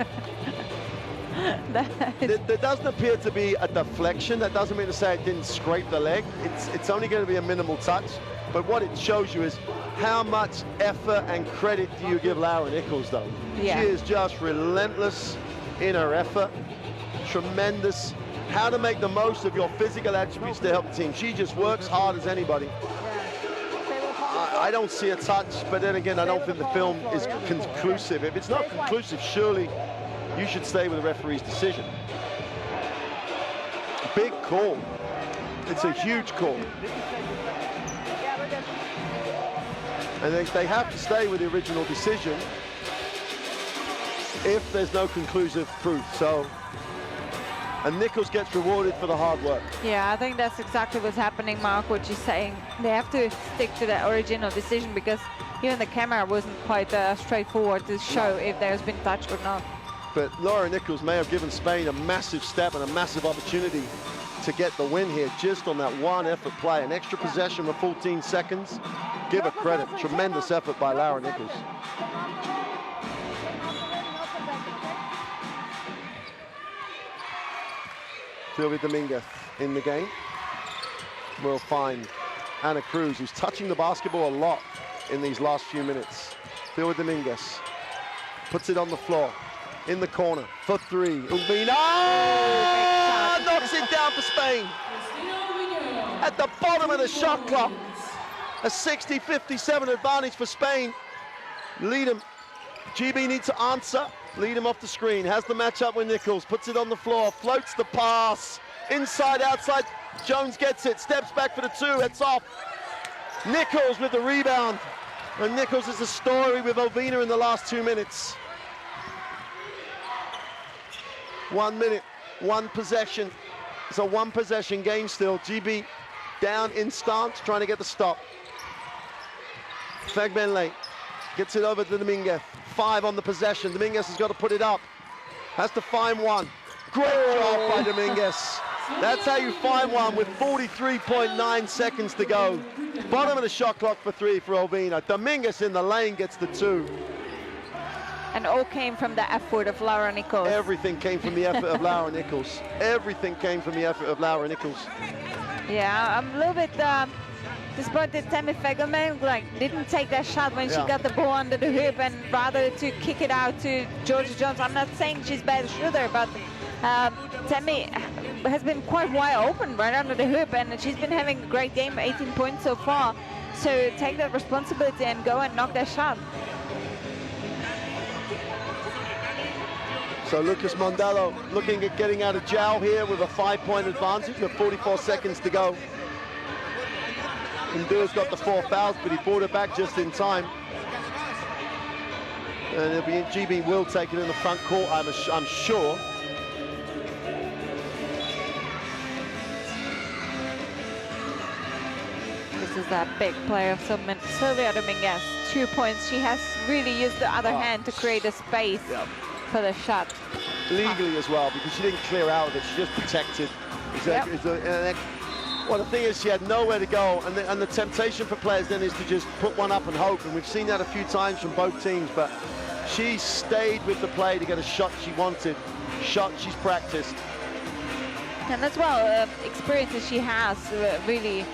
There doesn't appear to be a deflection. That doesn't mean to say it didn't scrape the leg. It's only going to be a minimal touch. But what it shows you is how much effort and credit do you give Laura Nichols, though. Yeah. She is just relentless in her effort. Tremendous. How to make the most of your physical attributes to help the team. She just works hard as anybody. I don't see a touch, but then again, I don't think the film is conclusive. If it's not conclusive, surely you should stay with the referee's decision. Big call. It's a huge call. And they have to stay with the original decision if there's no conclusive proof. So, and Nichols gets rewarded for the hard work. Yeah, I think that's exactly what's happening, Mark, what you're saying. They have to stick to the original decision, because even the camera wasn't quite straightforward to show if there's been touch or not. But Laura Nichols may have given Spain a massive step and a massive opportunity to get the win here, just on that one effort play. An extra possession with 14 seconds. Give her credit. Tremendous effort by Laura Nichols. Sylvia Dominguez in the game. We'll find Ana Cruz, who's touching the basketball a lot in these last few minutes. Sylvia Dominguez puts it on the floor, in the corner, for three. Ulvina knocks it down for Spain. At the bottom of the shot clock. A 60-57 advantage for Spain. Liedem, GB needs to answer. Liedem off the screen, has the matchup with Nichols, puts it on the floor, floats the pass. Inside, outside, Jones gets it, steps back for the two, it's off. Nichols with the rebound. And Nichols is the story with Ulvina in the last 2 minutes. 1 minute, one possession. It's a one possession game still. GB down in stance, trying to get the stop. Fagbenlei gets it over to Dominguez. 5 on the possession. Dominguez has got to put it up. Has to find one. Great job by Dominguez. That's how you find one with 43.9 seconds to go. Bottom of the shot clock for three for Ulvina. Dominguez in the lane gets the two. and all came from the effort of Laura Nichols. Everything came from the effort of Laura Nichols. Everything came from the effort of Laura Nichols. Yeah, I'm a little bit disappointed Tammy Fegelman didn't take that shot when she got the ball under the hoop and rather to kick it out to Georgia Jones. I'm not saying she's a bad shooter, but Tammy has been quite wide open right under the hoop, and she's been having a great game, 18 points so far. So take that responsibility and go and knock that shot. So Lucas Mondello looking at getting out of jail here with a 5-point advantage with 44 seconds to go. Ndua's got the 4 fouls, but he brought it back just in time. And it'll be GB will take it in the front court, I'm sure. This is a big play of Sylvia Dominguez. 2 points. She has really used the other hand to create a space for the shot. Legally as well, because she didn't clear out of it. She just protected. Well, the thing is, she had nowhere to go, and the temptation for players then is to just put one up and hope, and we've seen that a few times from both teams, but she stayed with the play to get a shot she wanted, shot she's practiced. And as well, experiences she has really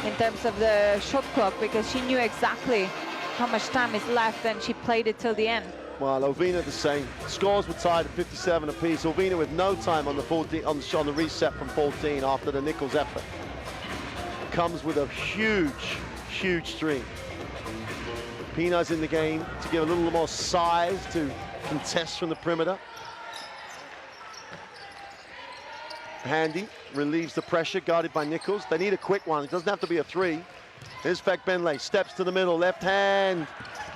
in terms of the shot clock, because she knew exactly how much time is left and she played it till the end. Well, Ovina the same. Scores were tied at 57 apiece. Ovina with no time on the 14 on the reset from 14 after the Nichols effort. Comes with a huge string. Pina's in the game to give a little more size to contest from the perimeter. Handy relieves the pressure, guarded by Nichols. They need a quick one. It doesn't have to be a 3. Here's Fek Benley, steps to the middle, left hand.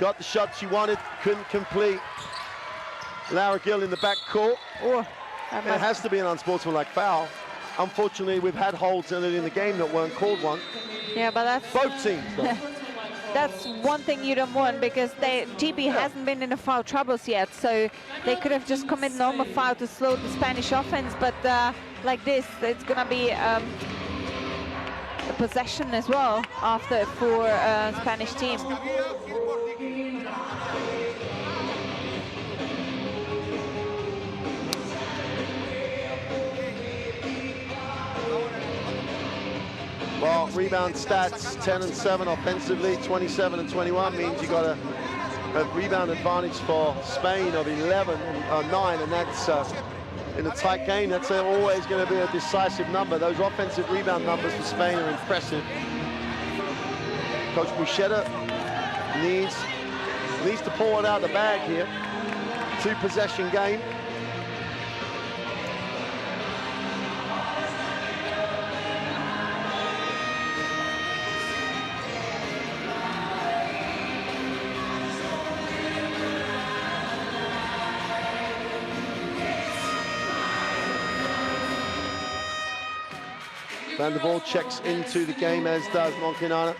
Got the shot she wanted, couldn't complete. Laura Gill in the back court. Oh, it has to be an unsportsmanlike foul. Unfortunately, we've had holds in it in the game that weren't called one. Yeah, but that's... Both teams, though. That's one thing you don't want, because GB hasn't been in a foul troubles yet, so they could have just committed normal foul to slow the Spanish offense, but like this, it's going to be a possession as well after for Spanish team. Well, rebound stats, 10 and 7 offensively, 27 and 21 means you got a rebound advantage for Spain of 11 and 9, and that's in a tight game. That's always going to be a decisive number. Those offensive rebound numbers for Spain are impressive. Coach Bouchetta needs to pull it out of the bag here. 2-possession game. Van der Waal checks into the game, as does Monkinana.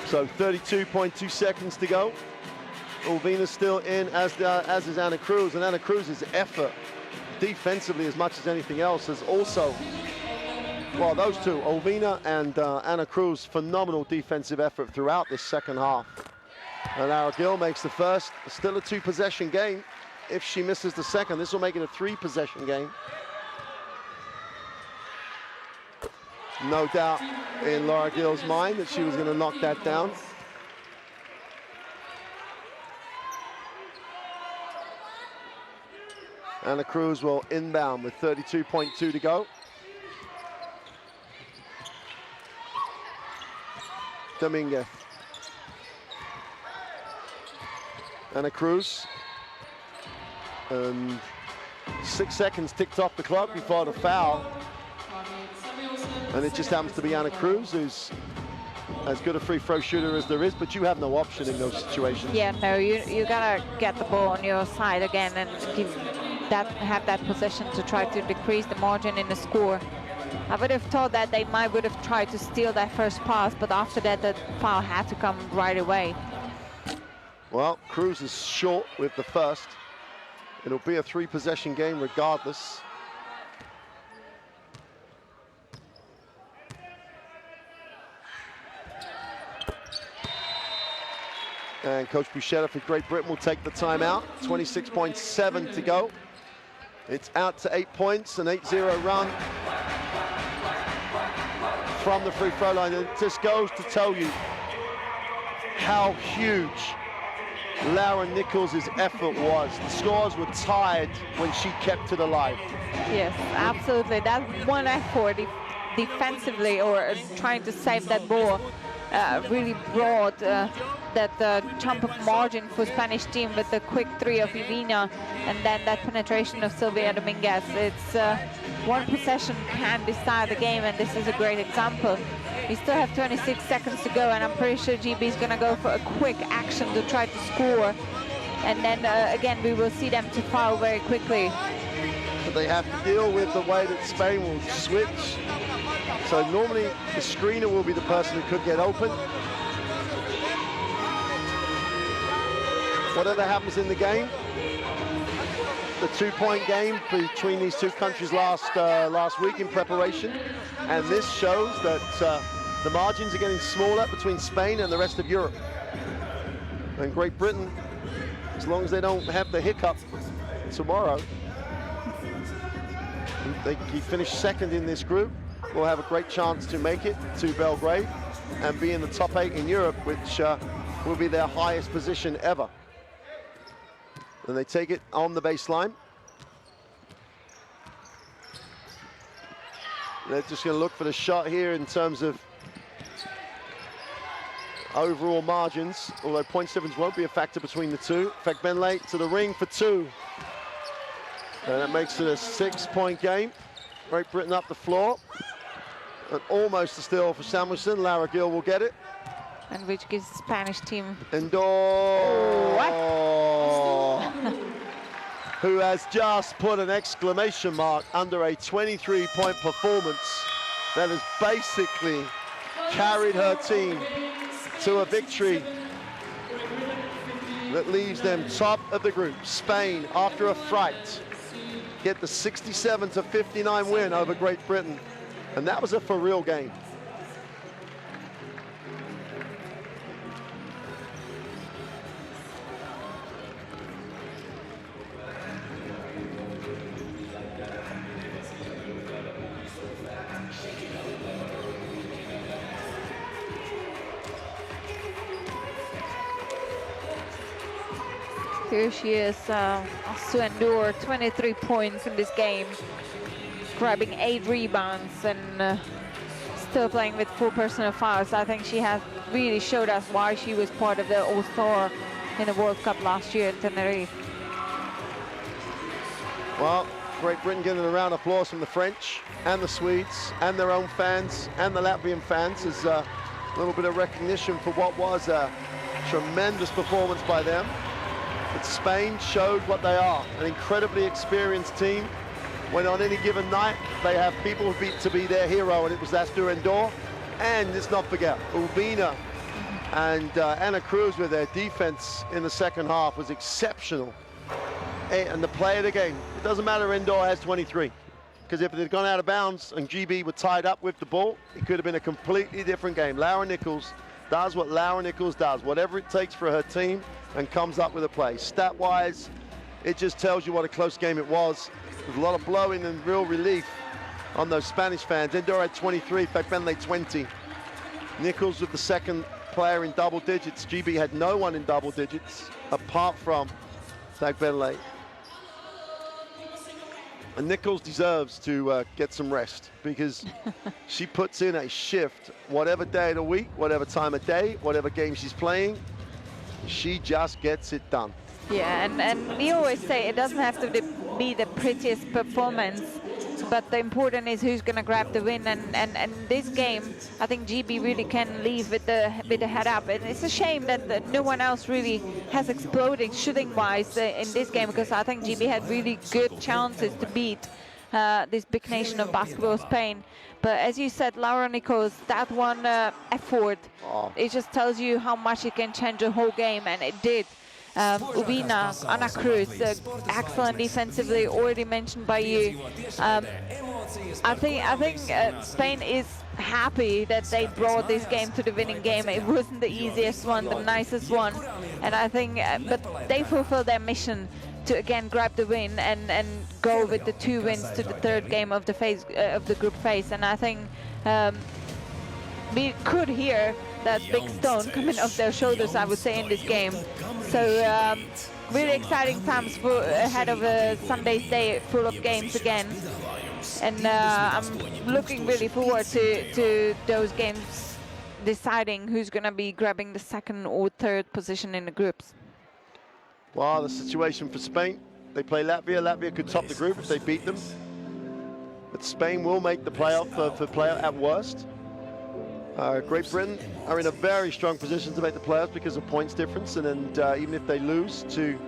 So 32.2 seconds to go. Ovina's still in, as is Anna Cruz, and Anna Cruz's effort defensively as much as anything else is also, well, those two, Ovina and Anna Cruz, phenomenal defensive effort throughout this second half. And Laura Gill makes the first, still a 2-possession game. If she misses the second, this will make it a 3-possession game. No doubt in Laura Gill's mind that she was going to knock that down. Anna Cruz will inbound with 32.2 to go. Dominguez. Anna Cruz. And 6 seconds ticked off the clock before the foul. And it just happens to be Anna Cruz, who's as good a free throw shooter as there is, but you have no option in those situations. Yeah, no, you gotta get the ball on your side again and have that possession to try to decrease the margin in the score. I would have thought that they would have tried to steal that first pass, but after that, the foul had to come right away. Well, Cruz is short with the first. It'll be a 3-possession game regardless. And Coach Bouchetta for Great Britain will take the timeout. 26.7 to go. It's out to 8 points, an 8-0 run from the free throw line. And it just goes to tell you how huge Laura Nichols' effort was. The scores were tied when she kept it alive. Yes, absolutely. That one effort defensively, or trying to save that ball, really brought that jump of margin for Spanish team with the quick three of Ivina, and then that penetration of Silvia Dominguez. It's one possession can decide the game, and this is a great example. We still have 26 seconds to go, and I'm pretty sure GB is going to go for a quick action to try to score. And then again, we will see them to foul very quickly. But they have to deal with the way that Spain will switch. So normally the screener will be the person who could get open. Whatever happens in the game, the two-point game between these two countries last week in preparation, and this shows that the margins are getting smaller between Spain and the rest of Europe. And Great Britain, as long as they don't have the hiccup tomorrow, they finish second in this group, will have a great chance to make it to Belgrade and be in the top 8 in Europe, which will be their highest position ever. And they take it on the baseline. They're just going to look for the shot here in terms of overall margins, although point difference won't be a factor between the two. Fekbenle to the ring for 2. And that makes it a 6-point game. Great Britain up the floor. And almost a steal for Samuelson. Lara Gill will get it. And which gives the Spanish team... Endor! What? Who has just put an exclamation mark under a 23-point performance that has basically carried her team to a victory that leaves them top of the group. Spain, after a fright, get the 67-59 win over Great Britain. And that was a for-real game. Here she is, to endure 23 points in this game, grabbing 8 rebounds and still playing with 4 personal fouls. I think she has really showed us why she was part of the All-Star in the World Cup last year in Tenerife. Well, Great Britain getting a round of applause from the French and the Swedes and their own fans and the Latvian fans as a little bit of recognition for what was a tremendous performance by them. But Spain showed what they are, an incredibly experienced team. When on any given night, they have people to be their hero, and it was Astur Endor. And let's not forget, Urbina and Anna Cruz with their defense in the second half was exceptional. And the play of the game, it doesn't matter Endor has 23, because if it had gone out of bounds and GB were tied up with the ball, it could have been a completely different game. Laura Nichols does what Laura Nichols does, whatever it takes for her team, and comes up with a play. Stat-wise, it just tells you what a close game it was. There's a lot of blowing and real relief on those Spanish fans. Endor had 23, Fekbenle 20. Nichols was the second player in double digits. GB had no one in double digits, apart from Fekbenle. And Nichols deserves to get some rest, because she puts in a shift, whatever day of the week, whatever time of day, whatever game she's playing, she just gets it done. Yeah, and we always say it doesn't have to be the prettiest performance, but the important is who's going to grab the win. And this game, I think GB really can leave with the head up. And it's a shame that no one else really has exploded shooting-wise in this game, because I think GB had really good chances to beat this big nation of basketball, Spain. But as you said, Laura Nichols, that one effort, it just tells you how much it can change the whole game, and it did. Ubina, Anna Cruz, excellent defensively, already mentioned by you. I think Spain is happy that they brought this game to the winning game. It wasn't the easiest one, the nicest one, and I think, but they fulfilled their mission to again grab the win and go with the 2 wins to the 3rd game of the phase of the group phase. And I think we could hear that big stone coming off their shoulders, I would say, in this game. So really exciting times ahead of Sunday's day, full of games again. And I'm looking really forward to those games deciding who's going to be grabbing the 2nd or 3rd position in the groups. Well, the situation for Spain, they play Latvia. Latvia could top the group if they beat them. But Spain will make the playoff for playoff at worst. Great Britain are in a very strong position to make the playoffs because of points difference. And then even if they lose to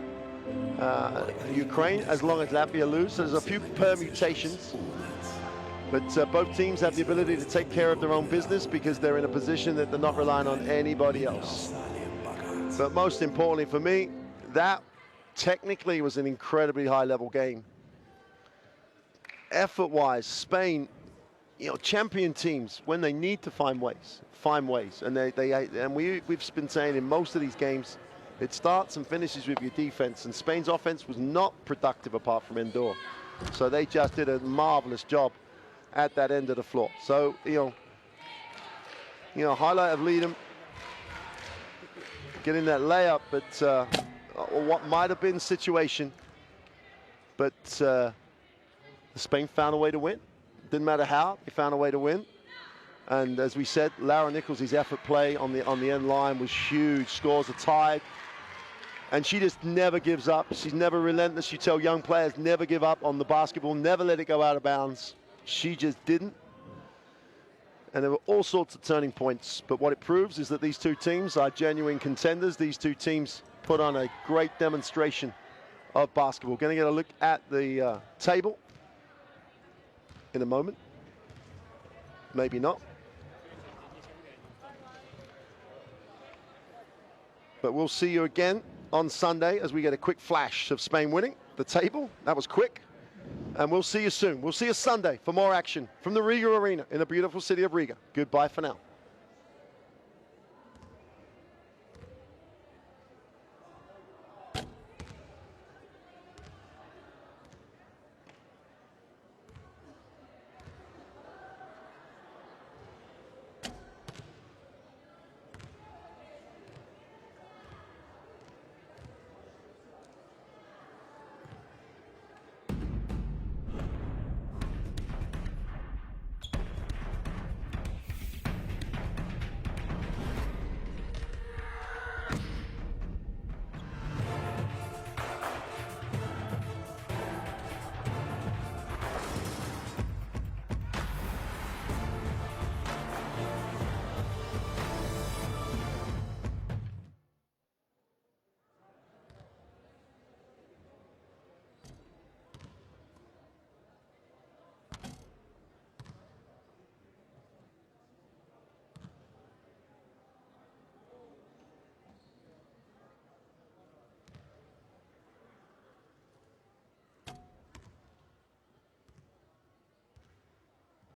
Ukraine, as long as Latvia lose, so there's a few permutations. But both teams have the ability to take care of their own business because they're in a position that they're not relying on anybody else. But most importantly for me, that technically was an incredibly high-level game. Effort-wise, Spain, champion teams, when they need to find ways. And we've been saying in most of these games, it starts and finishes with your defense. And Spain's offense was not productive apart from Endor. So they just did a marvelous job at that end of the floor. So, highlight of Leadham getting that layup, but or what might have been the situation, but Spain found a way to win. Didn't matter how, they found a way to win. And as we said, Lara Nichols' effort play on the end line was huge. Scores are tied, and she just never gives up. She's never relentless. You tell young players never give up on the basketball, never let it go out of bounds. She just didn't. And there were all sorts of turning points, but what it proves is that these 2 teams are genuine contenders. These 2 teams put on a great demonstration of basketball. Going to get a look at the table in a moment. Maybe not. But we'll see you again on Sunday as we get a quick flash of Spain winning the table. That was quick. And we'll see you soon. We'll see you Sunday for more action from the Riga Arena in the beautiful city of Riga. Goodbye for now.